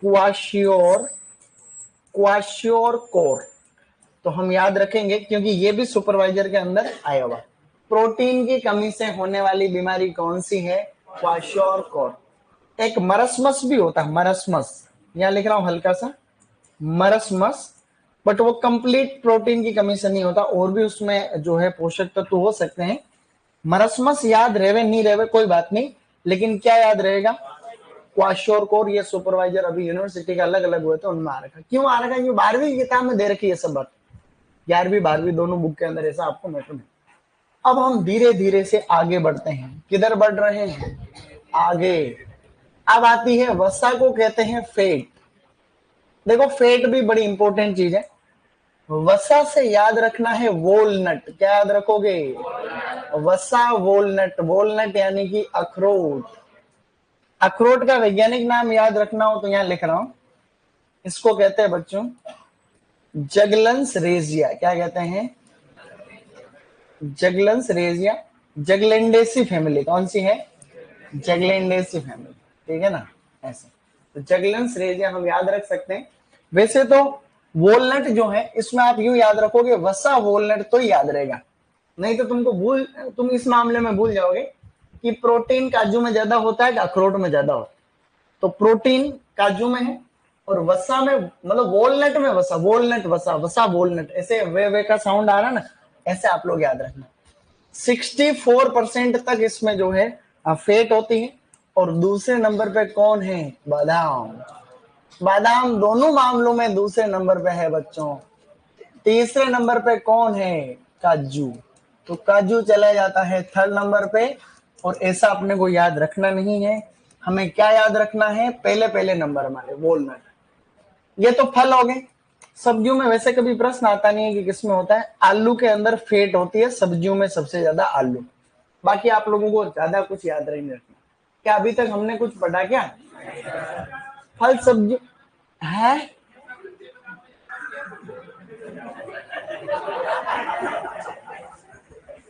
A: क्वाशियोर, क्वाशियोर। तो हम याद रखेंगे क्योंकि ये भी सुपरवाइजर के अंदर आया हुआ। प्रोटीन की कमी से होने वाली बीमारी कौन सी है? क्वाशियोर। एक मरसमस भी होता है, मरसमस, यहां लिख रहा हूं हल्का सा, मरसमस। बट वो कंप्लीट प्रोटीन की कमी से नहीं होता, और भी उसमें जो है पोषक तत्व हो सकते हैं। मरसमस याद रहे नहीं रहे कोई बात नहीं, लेकिन क्या याद रहेगा? क्वाशियोर। ये सुपरवाइजर अभी यूनिवर्सिटी का अलग अलग हुए थे, उनमें आ रखा। क्यों आ रखा? क्योंकि 12वीं की किताब में दे रखी है सब बात, 11वीं 12वीं दोनों बुक के अंदर ऐसा आपको मैटर नहीं। अब हम धीरे धीरे से आगे बढ़ते हैं। किधर बढ़ रहे हैं? आगे। अब आती है वसा को कहते हैं फैट। देखो फैट भी बड़ी इंपॉर्टेंट चीज है। वसा से याद रखना है वॉलनट। क्या याद रखोगे? वसा वॉलनट, वॉलनट यानी कि अखरोट। अखरोट का वैज्ञानिक नाम याद रखना हो तो यहां लिख रहा हूं, इसको कहते हैं बच्चों जगलंस रेजिया। क्या कहते हैं? जगलंस रेजिया। जगलेंडेसी फैमिली कौन सी है? जगलेंडेसी फैमिली, ठीक है ना? ऐसे तो जगलेंस रेजिया हम याद रख सकते हैं। वैसे तो वॉलनट जो है इसमें आप यूं याद रखोगे वसा वॉलनट तो याद रहेगा, नहीं तो तुम इस मामले में भूल जाओगे कि प्रोटीन काजू में ज्यादा होता है कि अखरोट में ज्यादा होता है। तो प्रोटीन काजू में है और वसा में, मतलब वॉलनट में वसा, वॉलनट वसा, वसा वॉलनट, ऐसे वे का साउंड आ रहा ना, ऐसे आप लोग याद रखना। 64% तक इसमें जो है फैट होती है। और दूसरे नंबर पे कौन है? बादाम। बादाम दोनों मामलों में दूसरे नंबर पे है बच्चों। तीसरे नंबर पे कौन है? काजू। तो काजू चला जाता है थर्ड नंबर पे। और ऐसा अपने को याद रखना नहीं है, हमें क्या याद रखना है? पहले पहले नंबर हमारे वॉलनट। ये तो फल हो गए। सब्जियों में वैसे कभी प्रश्न आता नहीं है कि किसमें होता है। आलू के अंदर फैट होती है, सब्जियों में सबसे ज्यादा आलू। बाकी आप लोगों को ज्यादा कुछ याद नहीं रखना। क्या अभी तक हमने कुछ पढ़ा क्या? फल सब्जी है?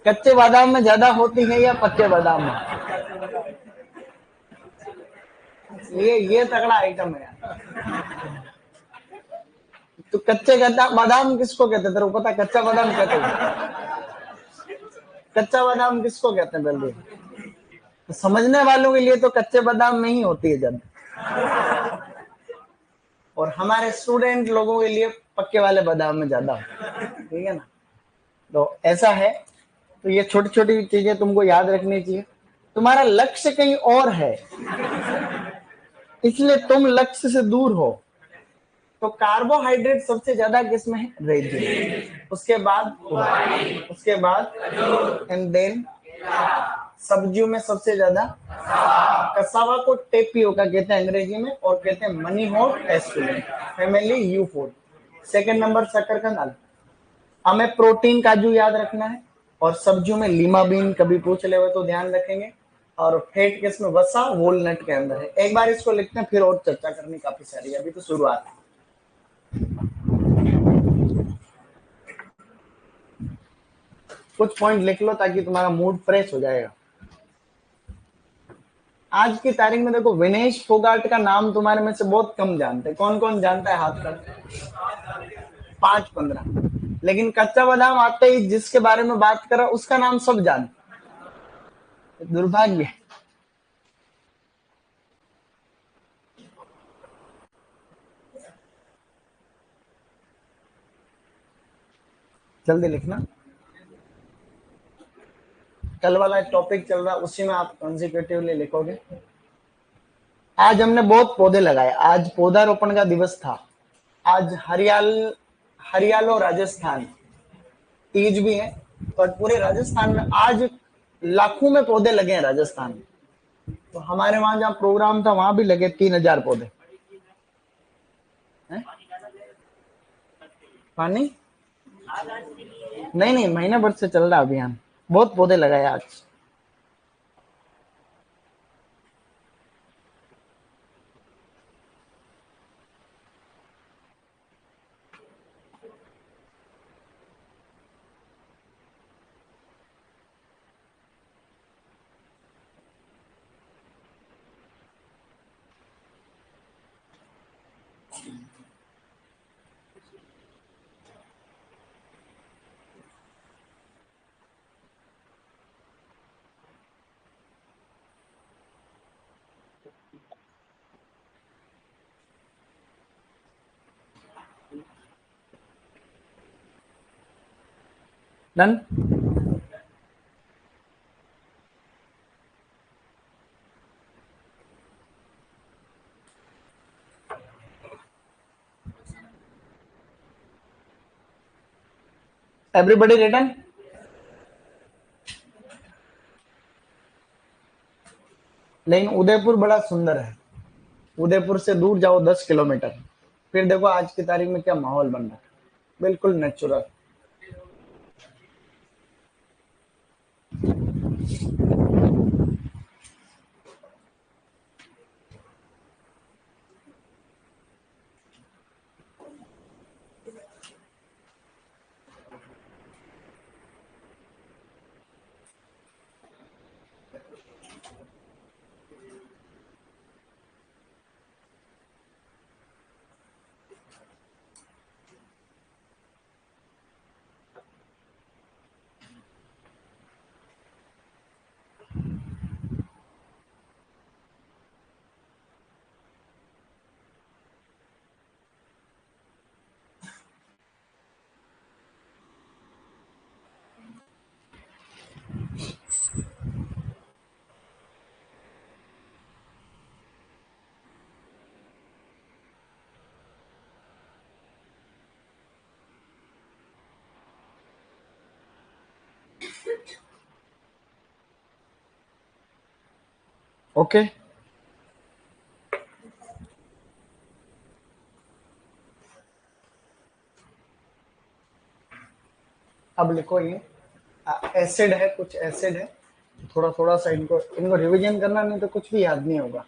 A: कच्चे बादाम में ज्यादा होती है या पक्के बादाम में? ये तगड़ा आइटम है यार। तो कच्चे बादाम किसको कहते हैं? तेरे को पता कच्चा बादाम कहते हैं? कच्चा बादाम किसको कहते हैं? जल्दी तो समझने वालों के लिए तो कच्चे बादाम में ही होती है ज्यादा, और हमारे स्टूडेंट लोगों के लिए पक्के वाले बादाम में ज्यादा होती है, ठीक है ना? तो ऐसा है। तो ये छोटी छोटी चीजें तुमको याद रखनी चाहिए। तुम्हारा लक्ष्य कहीं और है, इसलिए तुम लक्ष्य से दूर हो। तो कार्बोहाइड्रेट सबसे ज्यादा किसमें है? रेजिन। उसके बाद उसके बाद एंड देन सब्जियों में सबसे ज्यादा कसावा को टेपियोका कहते हैं अंग्रेजी में, और कहते हैं मनी होट एस्टुलिन, फैमिली यू फूड। सेकंड नंबर शकरकंद। हमें प्रोटीन काजू याद रखना है, और सब्जियों में लीमा बीन कभी पूछ ले तो ध्यान रखेंगे, और फैट किसमें? वसा वॉलनट के अंदर है। एक बार इसको लिखते हैं, फिर और चर्चा करनी काफी सारी, अभी तो शुरुआत है। कुछ पॉइंट लिख लो ताकि तुम्हारा मूड फ्रेश हो जाएगा। आज की तारीख में देखो, विनेश फोगाट का नाम तुम्हारे में से बहुत कम जानते हैं। कौन कौन जानता है? हाथ कर 5-15। लेकिन कच्चा बादाम आते ही जिसके बारे में बात कर रहा उसका नाम सब जानते। दुर्भाग्य है। जल्दी लिखना, कल वाला टॉपिक चल रहा है उसी में आप कंसेक्यूटिवली लिखोगे। आज हमने बहुत पौधे लगाए, आज पौधारोपण का दिवस था। आज हरियालो राजस्थान तीज भी है, और पूरे राजस्थान में आज लाखों में पौधे लगे हैं राजस्थान में। तो हमारे वहां जहाँ प्रोग्राम था वहां भी लगे 3,000 पौधे हैं? पानी नहीं नहीं, महीने भर से चल रहा अभियान, बहुत पौधे लगाए आज। डन। Everybody return. लेकिन उदयपुर बड़ा सुंदर है, उदयपुर से दूर जाओ 10 किलोमीटर, फिर देखो आज की तारीख में क्या माहौल बन रहा है, बिल्कुल नेचुरल। ओके, अब लिखो ये एसिड है, कुछ एसिड है, थोड़ा थोड़ा सा इनको इनको रिवीजन करना, नहीं तो कुछ भी याद नहीं होगा।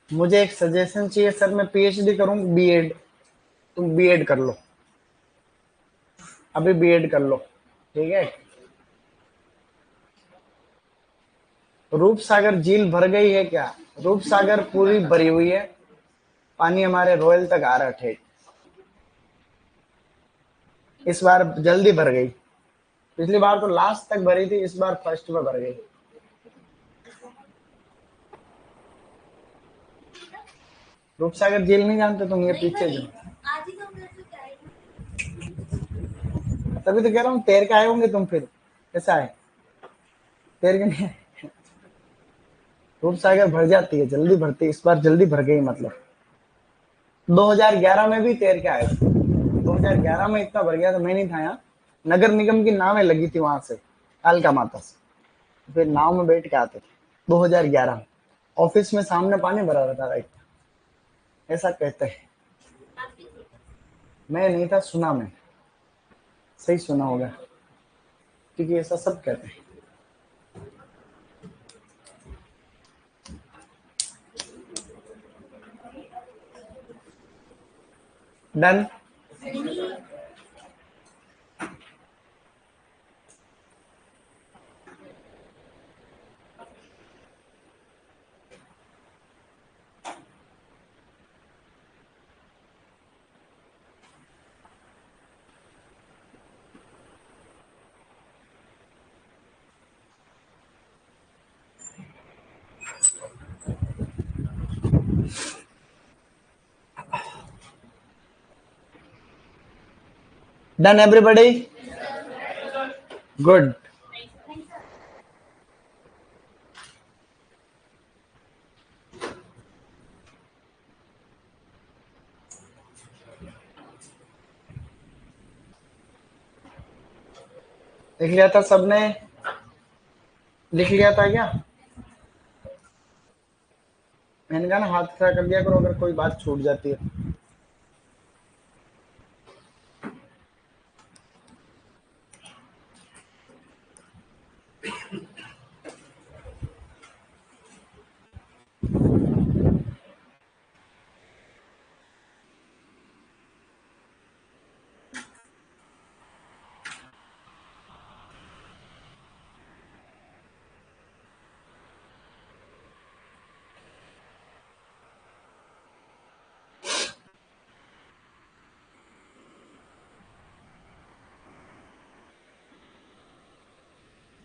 A: मुझे एक सजेशन चाहिए सर, मैं पीएचडी करूं बीएड, तुम बीएड कर लो, अभी बीएड कर लो, ठीक है। रूप सागर झील भर गई है क्या? रूप सागर पूरी भरी हुई है, पानी हमारे रोयल तक आ रहा है, इस बार जल्दी भर गई। पिछली बार तो लास्ट तक भरी थी, इस बार फर्स्ट में भर गई। रूपसागर झील नहीं जानते तुम? ये पीछे जो तभी तो कह रहा हूँ तैर के आए होंगे तुम, फिर कैसा है, तैर के नहीं आए? रूप सागर भर जाती है, जल्दी भरती है, इस बार जल्दी भर गई मतलब। 2011 में भी तैर के आए थे, 2011 में इतना भर गया था, मैं नहीं था यहाँ, नगर निगम की नावें लगी थी वहां से, कालका माता से, फिर नाव में बैठ के आते थे 2011 में। ऑफिस में सामने पानी भरा रहता था, ऐसा कहते हैं। मैं नहीं था, सुना मैं, सही सुना होगा, क्योंकि ऐसा सब कहते हैं। डन। Done everybody, good. लिख लिया था सबने, लिख लिया था क्या? मैंने कहा ना हाथ खड़ा कर दिया करो अगर कोई बात छूट जाती है।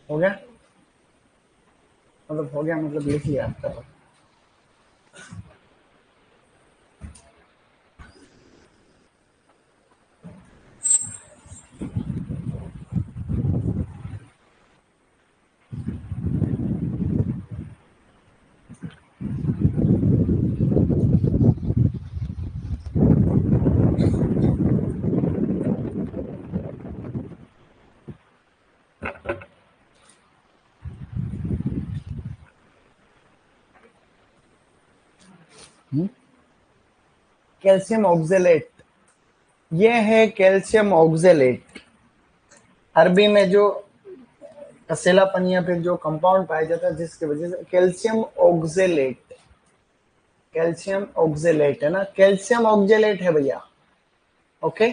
A: हो गया, मतलब हो गया, मतलब लिख लिया आपका तो। कैल्शियम ऑक्जेलेट, ये है कैल्शियम ऑक्जेलेट। अरबी में जो कसेलापन या फिर जो कंपाउंड पाया जाता है जिसकी वजह से कैल्शियम ऑक्जेलेट, कैल्शियम ऑक्जेलेट है ना, कैल्शियम ऑक्जेलेट है भैया। ओके,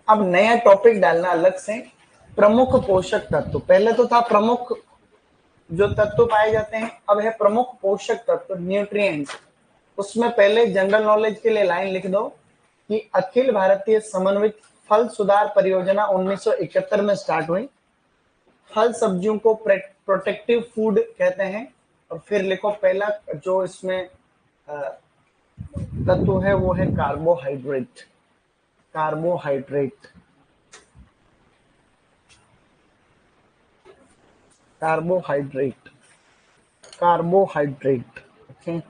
A: अब नया टॉपिक डालना अलग से, प्रमुख पोषक तत्व। पहले तो था प्रमुख जो तत्व पाए जाते हैं, अब है प्रमुख पोषक तत्व, न्यूट्रिएंट्स। उसमें पहले जनरल नॉलेज के लिए लाइन लिख दो कि अखिल भारतीय समन्वित फल सुधार परियोजना 1971 में स्टार्ट हुई। फल सब्जियों को प्रोटेक्टिव फूड कहते हैं। और फिर लिखो पहला जो इसमें तत्व है वो है carbohydrate, carbohydrate, carbohydrate, carbohydrate. Okay,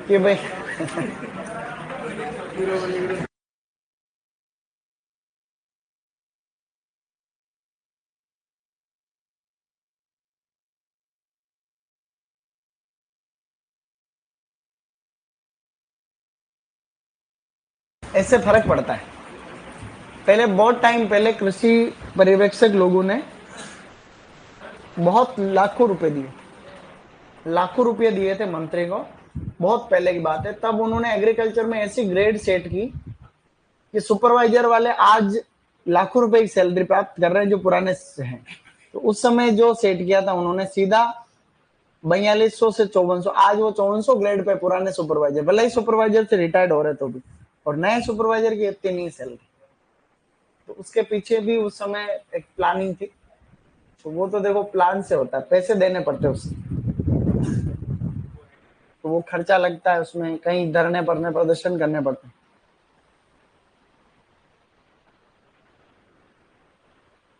A: कि भाई ऐसे फर्क पड़ता है। पहले बहुत टाइम पहले कृषि पर्यवेक्षक लोगों ने बहुत लाखों रुपए दिए, लाखों रुपए दिए थे मंत्री को, बहुत पहले की बात है। तब उन्होंने एग्रीकल्चर में ऐसी ग्रेड सेट की कि सुपरवाइजर वाले आज लाखों रुपए की सैलरी प्राप्त कर रहे हैं जो पुराने हैं। तो उस समय जो सेट किया था उन्होंने सीधा 4200 से 5400, आज वो 5400 ग्रेड पे पुराने सुपरवाइजर, भले ही सुपरवाइजर से रिटायर्ड हो रहे तो भी, और नए सुपरवाइजर की इतनी नहीं सैलरी। तो उसके पीछे भी उस समय एक प्लानिंग थी। तो वो तो देखो प्लान से होता है, पैसे देने पड़ते हैं उससे, तो वो खर्चा लगता है उसमें, कहीं धरने पड़ने प्रदर्शन करने पड़ते हैं।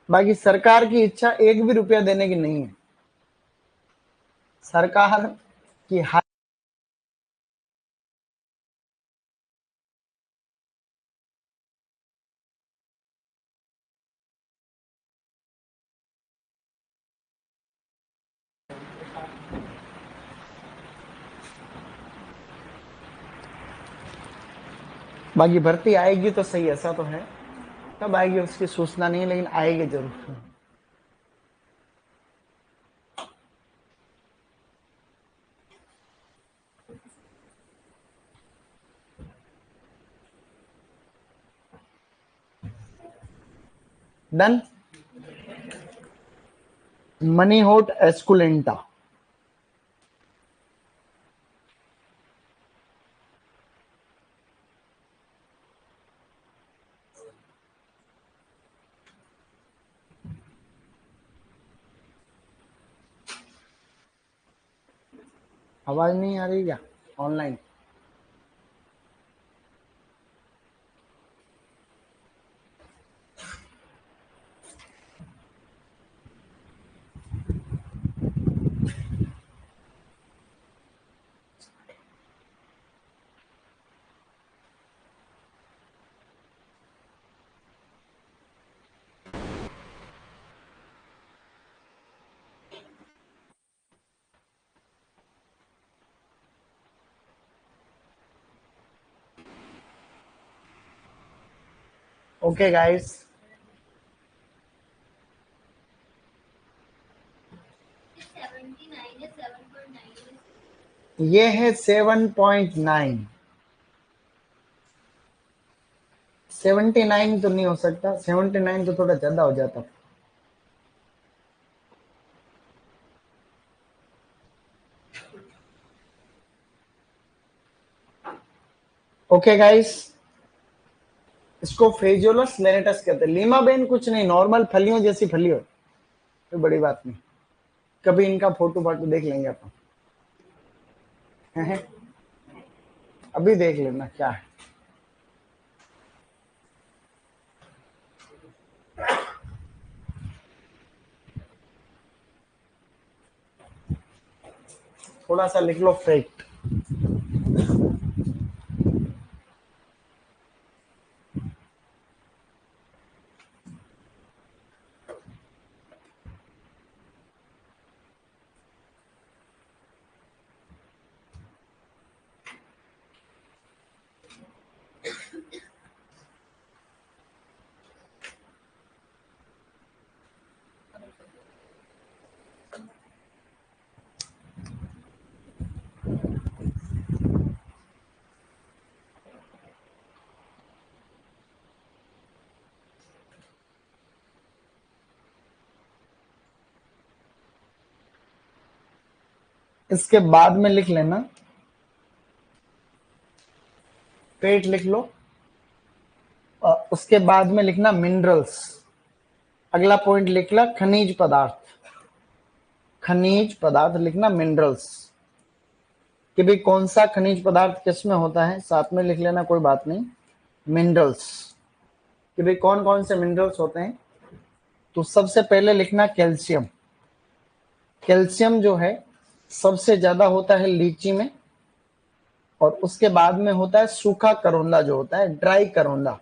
A: बाकी सरकार की इच्छा एक भी रुपया देने की नहीं है। सरकार की बाकी भर्ती आएगी तो सही, ऐसा तो है। कब आएगी उसकी सूचना नहीं, लेकिन आएगी जरूर। डन। मनी होट एस्कुलेंटा। आवाज नहीं आ रही क्या ऑनलाइन? ओके गाइस, ये है 7.9। 79 तो नहीं हो सकता, 79 तो थोड़ा ज्यादा हो जाता। ओके गाइस, इसको फेजियोलस लेनेटस कहते हैं। लीमा बेन कुछ नहीं, नॉर्मल फलियों जैसी फली हो, कोई बड़ी बात नहीं। कभी इनका फोटो फाटो देख लेंगे अपन। अभी देख लेना क्या है। थोड़ा सा लिख लो फैक्ट। इसके बाद में लिख लेना, पेट लिख लो, उसके बाद में लिखना मिनरल्स। अगला पॉइंट लिख ला खनिज पदार्थ। खनिज पदार्थ लिखना मिनरल्स, कि भाई कौन सा खनिज पदार्थ किस में होता है, साथ में लिख लेना, कोई बात नहीं। मिनरल्स, कि भाई कौन कौन से मिनरल्स होते हैं। तो सबसे पहले लिखना कैल्शियम। कैल्शियम जो है सबसे ज्यादा होता है लीची में, और उसके बाद में होता है सूखा करौंदा, जो होता है ड्राई करौंदा,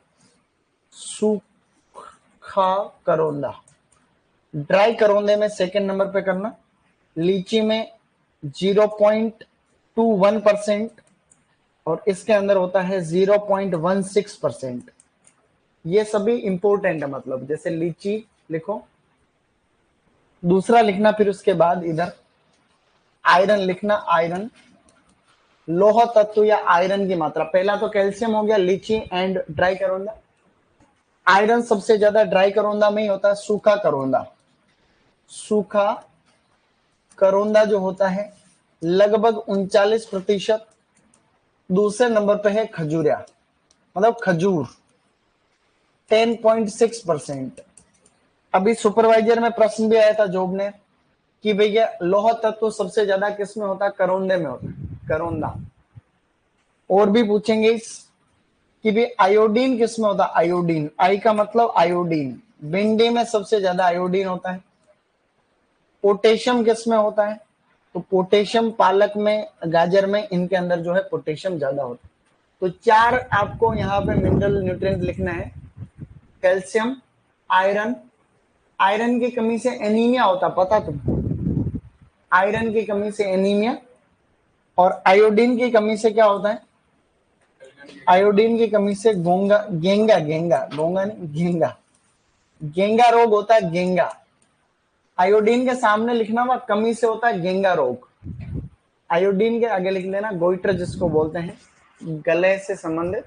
A: सूखा करौंदा। ड्राई करौंदे में सेकंड नंबर पे करना, लीची में 0.21% और इसके अंदर होता है 0.16%। ये सभी इंपॉर्टेंट है, मतलब जैसे लीची लिखो, दूसरा लिखना, फिर उसके बाद इधर आयरन लिखना, आयरन लोह तत्व या आयरन की मात्रा। पहला तो कैल्शियम हो गया, लीची एंड ड्राई करौंदा। आयरन सबसे ज्यादा ड्राई करौंदा में ही होता है, सूखा करौंदा। सूखा करौंदा जो होता है लगभग 39%। दूसरे नंबर पे है खजूरिया, मतलब खजूर 10.6%। अभी सुपरवाइजर में प्रश्न भी आया था जॉब ने कि भैया लोह तत्व सबसे ज्यादा किस में होता है, करौंदे में होता है, करौंदा। और भी पूछेंगे इस कि भाई आयोडीन किस में होता है, आयोडीन, आई का मतलब आयोडीन, भिंडी में सबसे ज्यादा आयोडीन होता है। पोटेशियम किस में होता है, तो पोटेशियम पालक में, गाजर में, इनके अंदर जो है पोटेशियम ज्यादा होता है। तो 4 आपको यहाँ पे मिनरल न्यूट्रिएंट लिखना है, कैल्शियम, आयरन, आयरन की कमी से एनीमिया होता, पता तुमको, आयरन की कमी से एनीमिया। और आयोडीन की कमी से क्या होता है, आयोडीन की कमी से गोंगा, गेंगा, गेंगा, गोंगा नहीं, गेंगा, गेंगा रोग होता है, गेंगा। आयोडीन के सामने लिखना हुआ कमी से होता है गेंगा रोग। आयोडीन के आगे लिख देना गोइटर, जिसको बोलते हैं गले से संबंधित।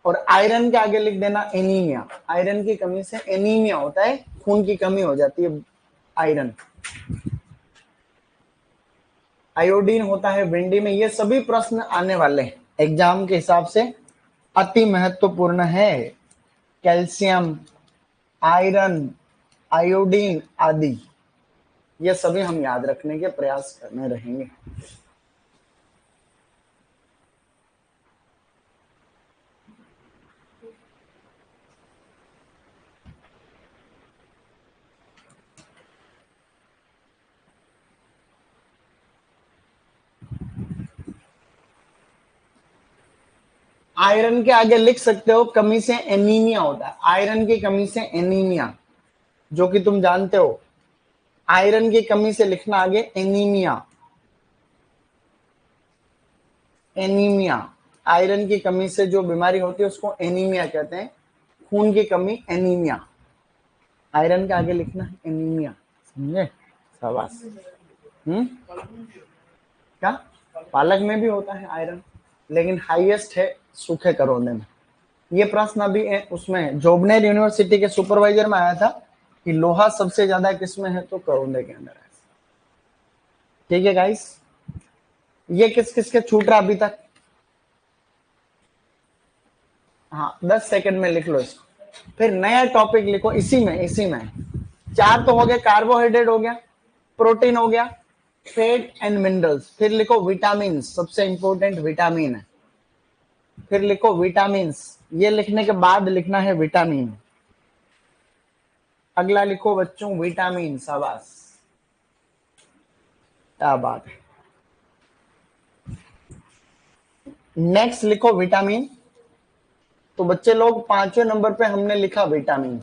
A: और आयरन के आगे लिख देना एनीमिया, आयरन की कमी से एनीमिया होता है, खून की कमी हो जाती है, आयरन। आयोडीन होता है भिंडी में। ये सभी प्रश्न आने वाले एग्जाम के हिसाब से अति महत्वपूर्ण है। कैल्शियम, आयरन, आयोडीन आदि, ये सभी हम याद रखने के प्रयास करने रहेंगे। आयरन के आगे लिख सकते हो कमी से एनीमिया होता है, आयरन की कमी से एनीमिया, जो कि तुम जानते हो। आयरन की कमी से लिखना आगे एनीमिया, एनीमिया। आयरन की कमी से जो बीमारी होती है उसको एनीमिया कहते हैं, खून की कमी, एनीमिया। आयरन के आगे लिखना है एनीमिया, समझे, शाबाश। क्या, पालक में भी होता है आयरन, लेकिन हाईएस्ट है सूखे करौंदे में। ये प्रश्न अभी उसमें जोबनेर यूनिवर्सिटी के सुपरवाइजर में आया था कि लोहा सबसे ज्यादा किसमें है, तो करौंदे के अंदर है। ठीक है गाइस, ये किस किस के छूट रहा अभी तक, हाँ 10 सेकंड में लिख लो इसको, फिर नया टॉपिक लिखो इसी में, इसी में। 4 तो हो गए, कार्बोहाइड्रेट हो गया, प्रोटीन हो गया, फैट एंड मिनरल्स। फिर लिखो विटामिन, सबसे इंपॉर्टेंट विटामिन है। फिर लिखो विटामिन, ये लिखने के बाद लिखना है विटामिन। अगला लिखो बच्चों विटामिन, शाबाश, क्या बात है। नेक्स्ट लिखो विटामिन। तो बच्चे लोग 5वें नंबर पे हमने लिखा विटामिन।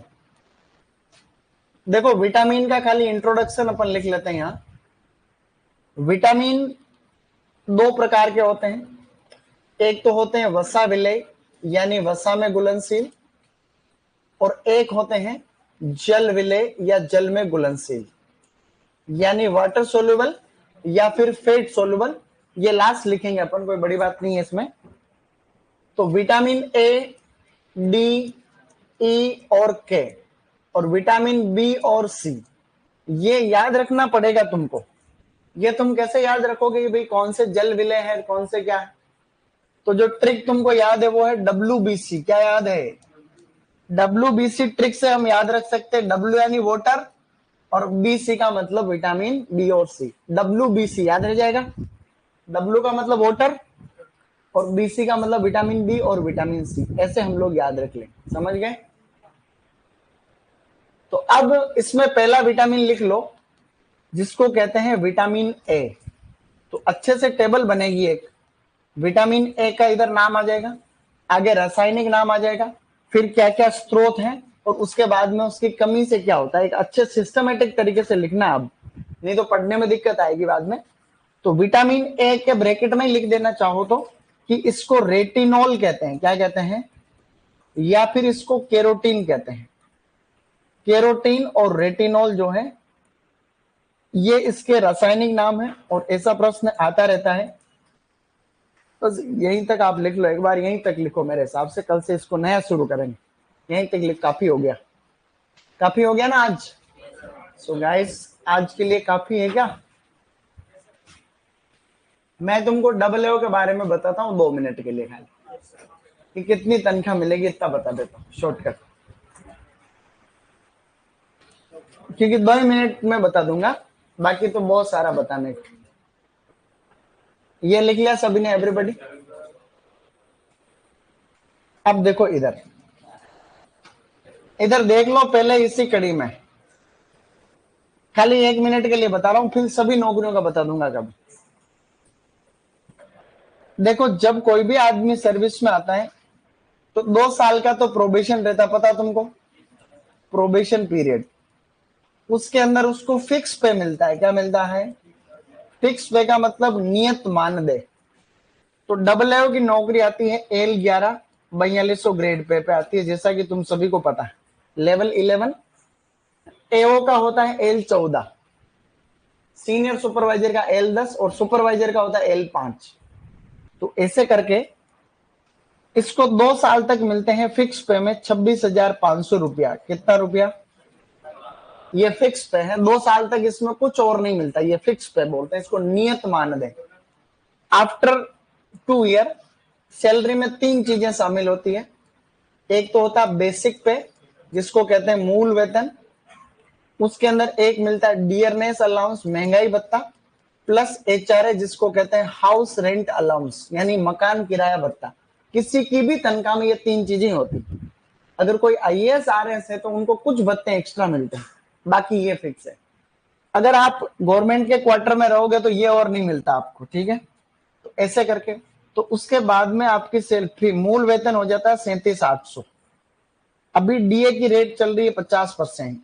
A: देखो विटामिन का खाली इंट्रोडक्शन अपन लिख लेते हैं यहां। विटामिन 2 प्रकार के होते हैं, एक तो होते हैं वसा विलेय यानी वसा में घुलनशील, और एक होते हैं जल विलेय या जल में घुलनशील, यानी वाटर सोल्यूबल या फिर फेट सोल्यूबल। ये लास्ट लिखेंगे अपन, कोई बड़ी बात नहीं है इसमें। तो विटामिन ए, डी, ई और के, और विटामिन बी और सी, ये याद रखना पड़ेगा तुमको। ये तुम कैसे याद रखोगे कि भाई कौन से जल विलेय है, कौन से क्या है। तो जो ट्रिक तुमको याद है वो है WBC। क्या याद है, WBC ट्रिक से हम याद रख सकते हैं। W यानी वाटर और BC का मतलब विटामिन बी और सी। WBC याद रह जाएगा, W का मतलब वाटर और BC का मतलब विटामिन बी और विटामिन सी, ऐसे हम लोग याद रख लें, समझ गए। तो अब इसमें पहला विटामिन लिख लो जिसको कहते हैं विटामिन ए। तो अच्छे से टेबल बनेगी एक, विटामिन ए का इधर नाम आ जाएगा, आगे रासायनिक नाम आ जाएगा, फिर क्या क्या स्रोत हैं, और उसके बाद में उसकी कमी से क्या होता है। एक अच्छे सिस्टमेटिक तरीके से लिखना अब, नहीं तो पढ़ने में दिक्कत आएगी बाद में। तो विटामिन ए के ब्रैकेट में लिख देना चाहो तो कि इसको रेटिनॉल कहते हैं, क्या कहते हैं, या फिर इसको केरोटीन कहते हैं। केरोटीन और रेटिनॉल जो है ये इसके रासायनिक नाम है, और ऐसा प्रश्न आता रहता है। बस यहीं तक आप लिख लो, एक बार यहीं तक लिखो मेरे हिसाब से, कल से इसको नया शुरू करेंगे। यहीं तक लिख, काफी हो गया, काफी हो गया ना आज। सो गाइस आज के लिए काफी है क्या? मैं तुमको डबल के बारे में बताता हूँ 2 मिनट के लिए खाली, कि कितनी तनख्वाह मिलेगी इतना बता देता हूँ शॉर्टकट, क्योंकि 2 मिनट में बता दूंगा, बाकी तो बहुत सारा बताने को। ये लिख लिया सभी ने, एवरीबॉडी? अब देखो इधर, इधर देख लो पहले इसी कड़ी में, खाली 1 मिनट के लिए बता रहा हूं, फिर सभी नौकरियों का बता दूंगा कब। देखो जब कोई भी आदमी सर्विस में आता है तो 2 साल का तो प्रोबेशन रहता, पता तुमको, प्रोबेशन पीरियड। उसके अंदर उसको फिक्स पे मिलता है, क्या मिलता है? फिक्स पे का मतलब नियत मानदेय। तो डबल ए की नौकरी आती है L11 4200 ग्रेड पे आती है, जैसा कि तुम सभी को पता है। लेवल 11 एओ का होता है L14, सीनियर सुपरवाइजर का L10 और सुपरवाइजर का होता है L5। तो ऐसे करके इसको 2 साल तक मिलते हैं फिक्स पे में 26,500 रुपया। कितना रुपया? ये फिक्स पे है, 2 साल तक इसमें कुछ और नहीं मिलता, ये फिक्स पे बोलते हैं इसको, नियत मानदेय। आफ्टर 2 ईयर सैलरी में 3 चीजें शामिल होती है। एक तो होता है बेसिक पे, जिसको कहते हैं मूल वेतन। उसके अंदर एक मिलता है डियरनेस अलाउंस, महंगाई भत्ता, प्लस HRA जिसको कहते हैं हाउस रेंट अलाउंस, यानी मकान किराया भत्ता। किसी की भी तनख्वाह में ये 3 चीजें होती। अगर कोई IAS RS है तो उनको कुछ भत्ते एक्स्ट्रा मिलते हैं, बाकी ये फिक्स है। अगर आप गवर्नमेंट के क्वार्टर में रहोगे तो ये और नहीं मिलता आपको, ठीक है। तो ऐसे करके, तो उसके बाद में आपकी सैलरी मूल वेतन हो जाता है 37,800। अभी DA की रेट चल रही है 50%,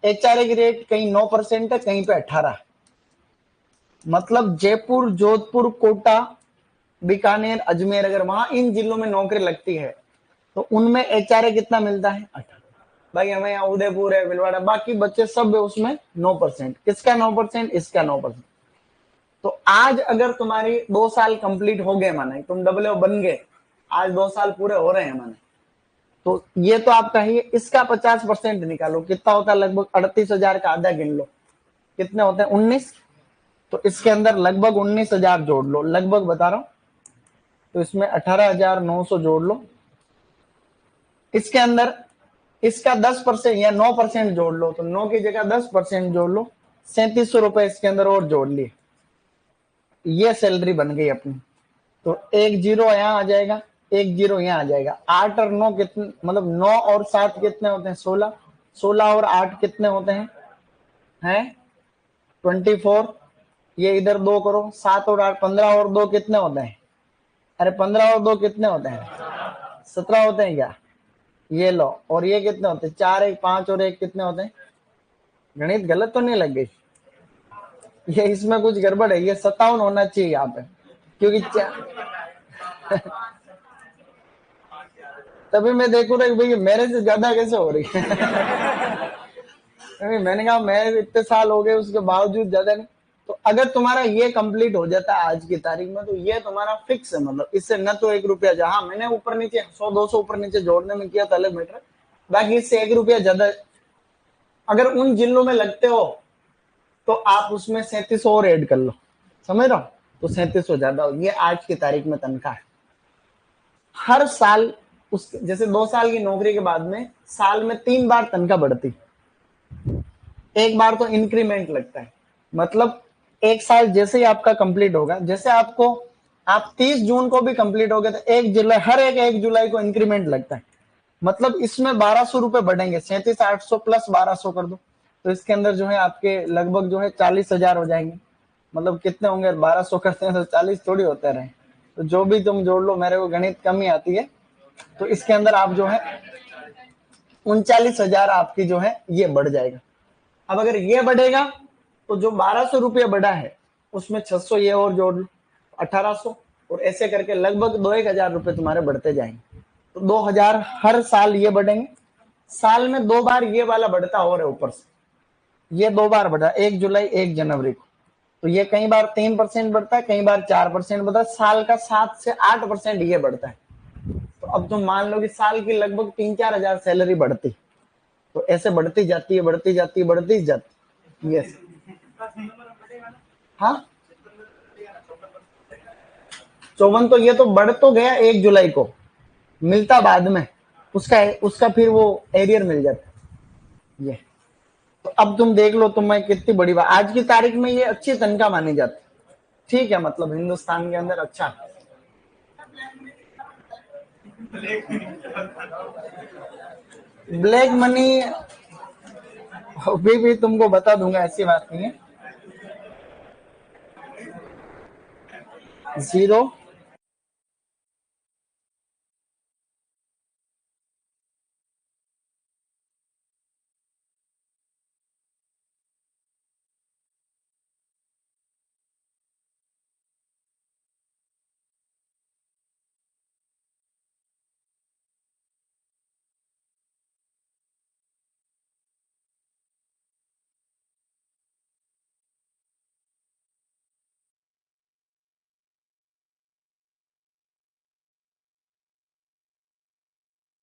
A: HRA की रेट कहीं 9% है, कहीं पे 18। मतलब जयपुर, जोधपुर, कोटा, बीकानेर, अजमेर, अगर वहां इन जिलों में नौकरी लगती है तो उनमें HRA कितना मिलता है? 18। भाई हमें यहाँ उदयपुर है, भिलवाड़ा, बाकी बच्चे सब उसमें 9%। किसका 9%? इसका 9%। तो आज अगर तुम्हारी 2 साल कंप्लीट हो गए, माने तुम डबल बन गए, आज 2 साल पूरे हो रहे हैं माने, तो ये तो आपका ही है। इसका 50% निकालो, कितना होता है? लगभग 38,000 का आधा गिन लो, कितने होते हैं? 19। तो इसके अंदर लगभग 19,000 जोड़ लो, लगभग बता रहा हूं। तो इसमें 18,900 जोड़ लो, इसके अंदर इसका 10% या 9% जोड़ लो, तो 9 की जगह 10% जोड़ लो, 3700 रुपए इसके अंदर और जोड़ लिए, ये सैलरी बन गई अपनी। तो 1 जीरो यहां आ जाएगा, 1 जीरो यहां आ जाएगा। 8 और 9 कितने, मतलब 9 और 7 कितने होते हैं? 16। 16 और 8 कितने होते हैं 24। ये इधर 2 करो, 7 और 8, 15 और 2 कितने होते हैं? अरे 15 और 2 कितने होते हैं? 17 होते हैं क्या? ये लो। और ये कितने होते हैं? 4, 1, 5 और 1 कितने होते हैं? गणित गलत तो नहीं लग गई? ये इसमें कुछ गड़बड़ है, ये 57 होना चाहिए यहाँ पे, क्योंकि तभी मैं देखू रहा भाई मेरे से ज्यादा कैसे हो रही है। मैंने कहा मैं इतने साल हो गए उसके बावजूद ज्यादा नहीं। तो अगर तुम्हारा ये कंप्लीट हो जाता है आज की तारीख में, तो ये तुम्हारा फिक्स है, मतलब इससे न तो 1 रुपया, जहां मैंने ऊपर नीचे 100-200 ऊपर नीचे जोड़ने में किया था अलग मैटर, बाकी इससे 1 रुपया ज्यादा। अगर उन जिलों में लगते हो तो आप उसमें 3700 और ऐड कर लो, समझ रहा हो? तो 3700 ज्यादा हो, ये आज की तारीख में तनख्वाह है। हर साल उस, जैसे 2 साल की नौकरी के बाद में साल में 3 बार तनख्वाह बढ़ती। एक बार तो इंक्रीमेंट लगता है, मतलब 1 साल जैसे ही आपका कंप्लीट होगा, जैसे आपको आप 30 जून को भी कंप्लीट हो गए तो 1 जुलाई, हर 1 जुलाई को इंक्रीमेंट लगता है। मतलब इसमें 1200 रुपए बढ़ेंगे, 37,800 प्लस 1200 कर दो, तो इसके अंदर जो है आपके लगभग जो है 40,000 हो जाएंगे। मतलब कितने होंगे? 1200 करते हैं तो 40 थोड़ी होते रहे, तो जो भी तुम जोड़ लो, मेरे को गणित कम ही आती है। तो इसके अंदर आप जो है 39,000 आपकी जो है ये बढ़ जाएगा। अब अगर ये बढ़ेगा तो जो 1200 रुपये बढ़ा है उसमें 600 ये और जोड़ लो, 1800, और ऐसे करके लगभग 2-1,000 रुपये तुम्हारे बढ़ते जाएंगे। तो 2,000 हर साल ये बढ़ेंगे। साल में 2 बार ये वाला बढ़ता और है ऊपर से, ये 2 बार बढ़ा, 1 जुलाई 1 जनवरी को। तो ये कई बार 3% बढ़ता है, कई बार 4% बढ़ता है, साल का 7 से 8% ये बढ़ता है। तो अब तुम मान लो कि साल की लगभग 3-4 हजार सैलरी बढ़ती, तो ऐसे बढ़ती जाती है, बढ़ती जाती है, बढ़ती जाती। यस, हाँ 54, तो ये तो बढ़ तो गया 1 जुलाई को, मिलता बाद में, उसका फिर वो एरियर मिल जाता है। ये तो अब तुम देख लो तुम्हें कितनी बड़ी बात, आज की तारीख में ये अच्छी तनख्वाह मानी जाती। ठीक है, मतलब हिंदुस्तान के अंदर अच्छा। ब्लैक मनी भी तुमको बता दूंगा, ऐसी बात नहीं है। 0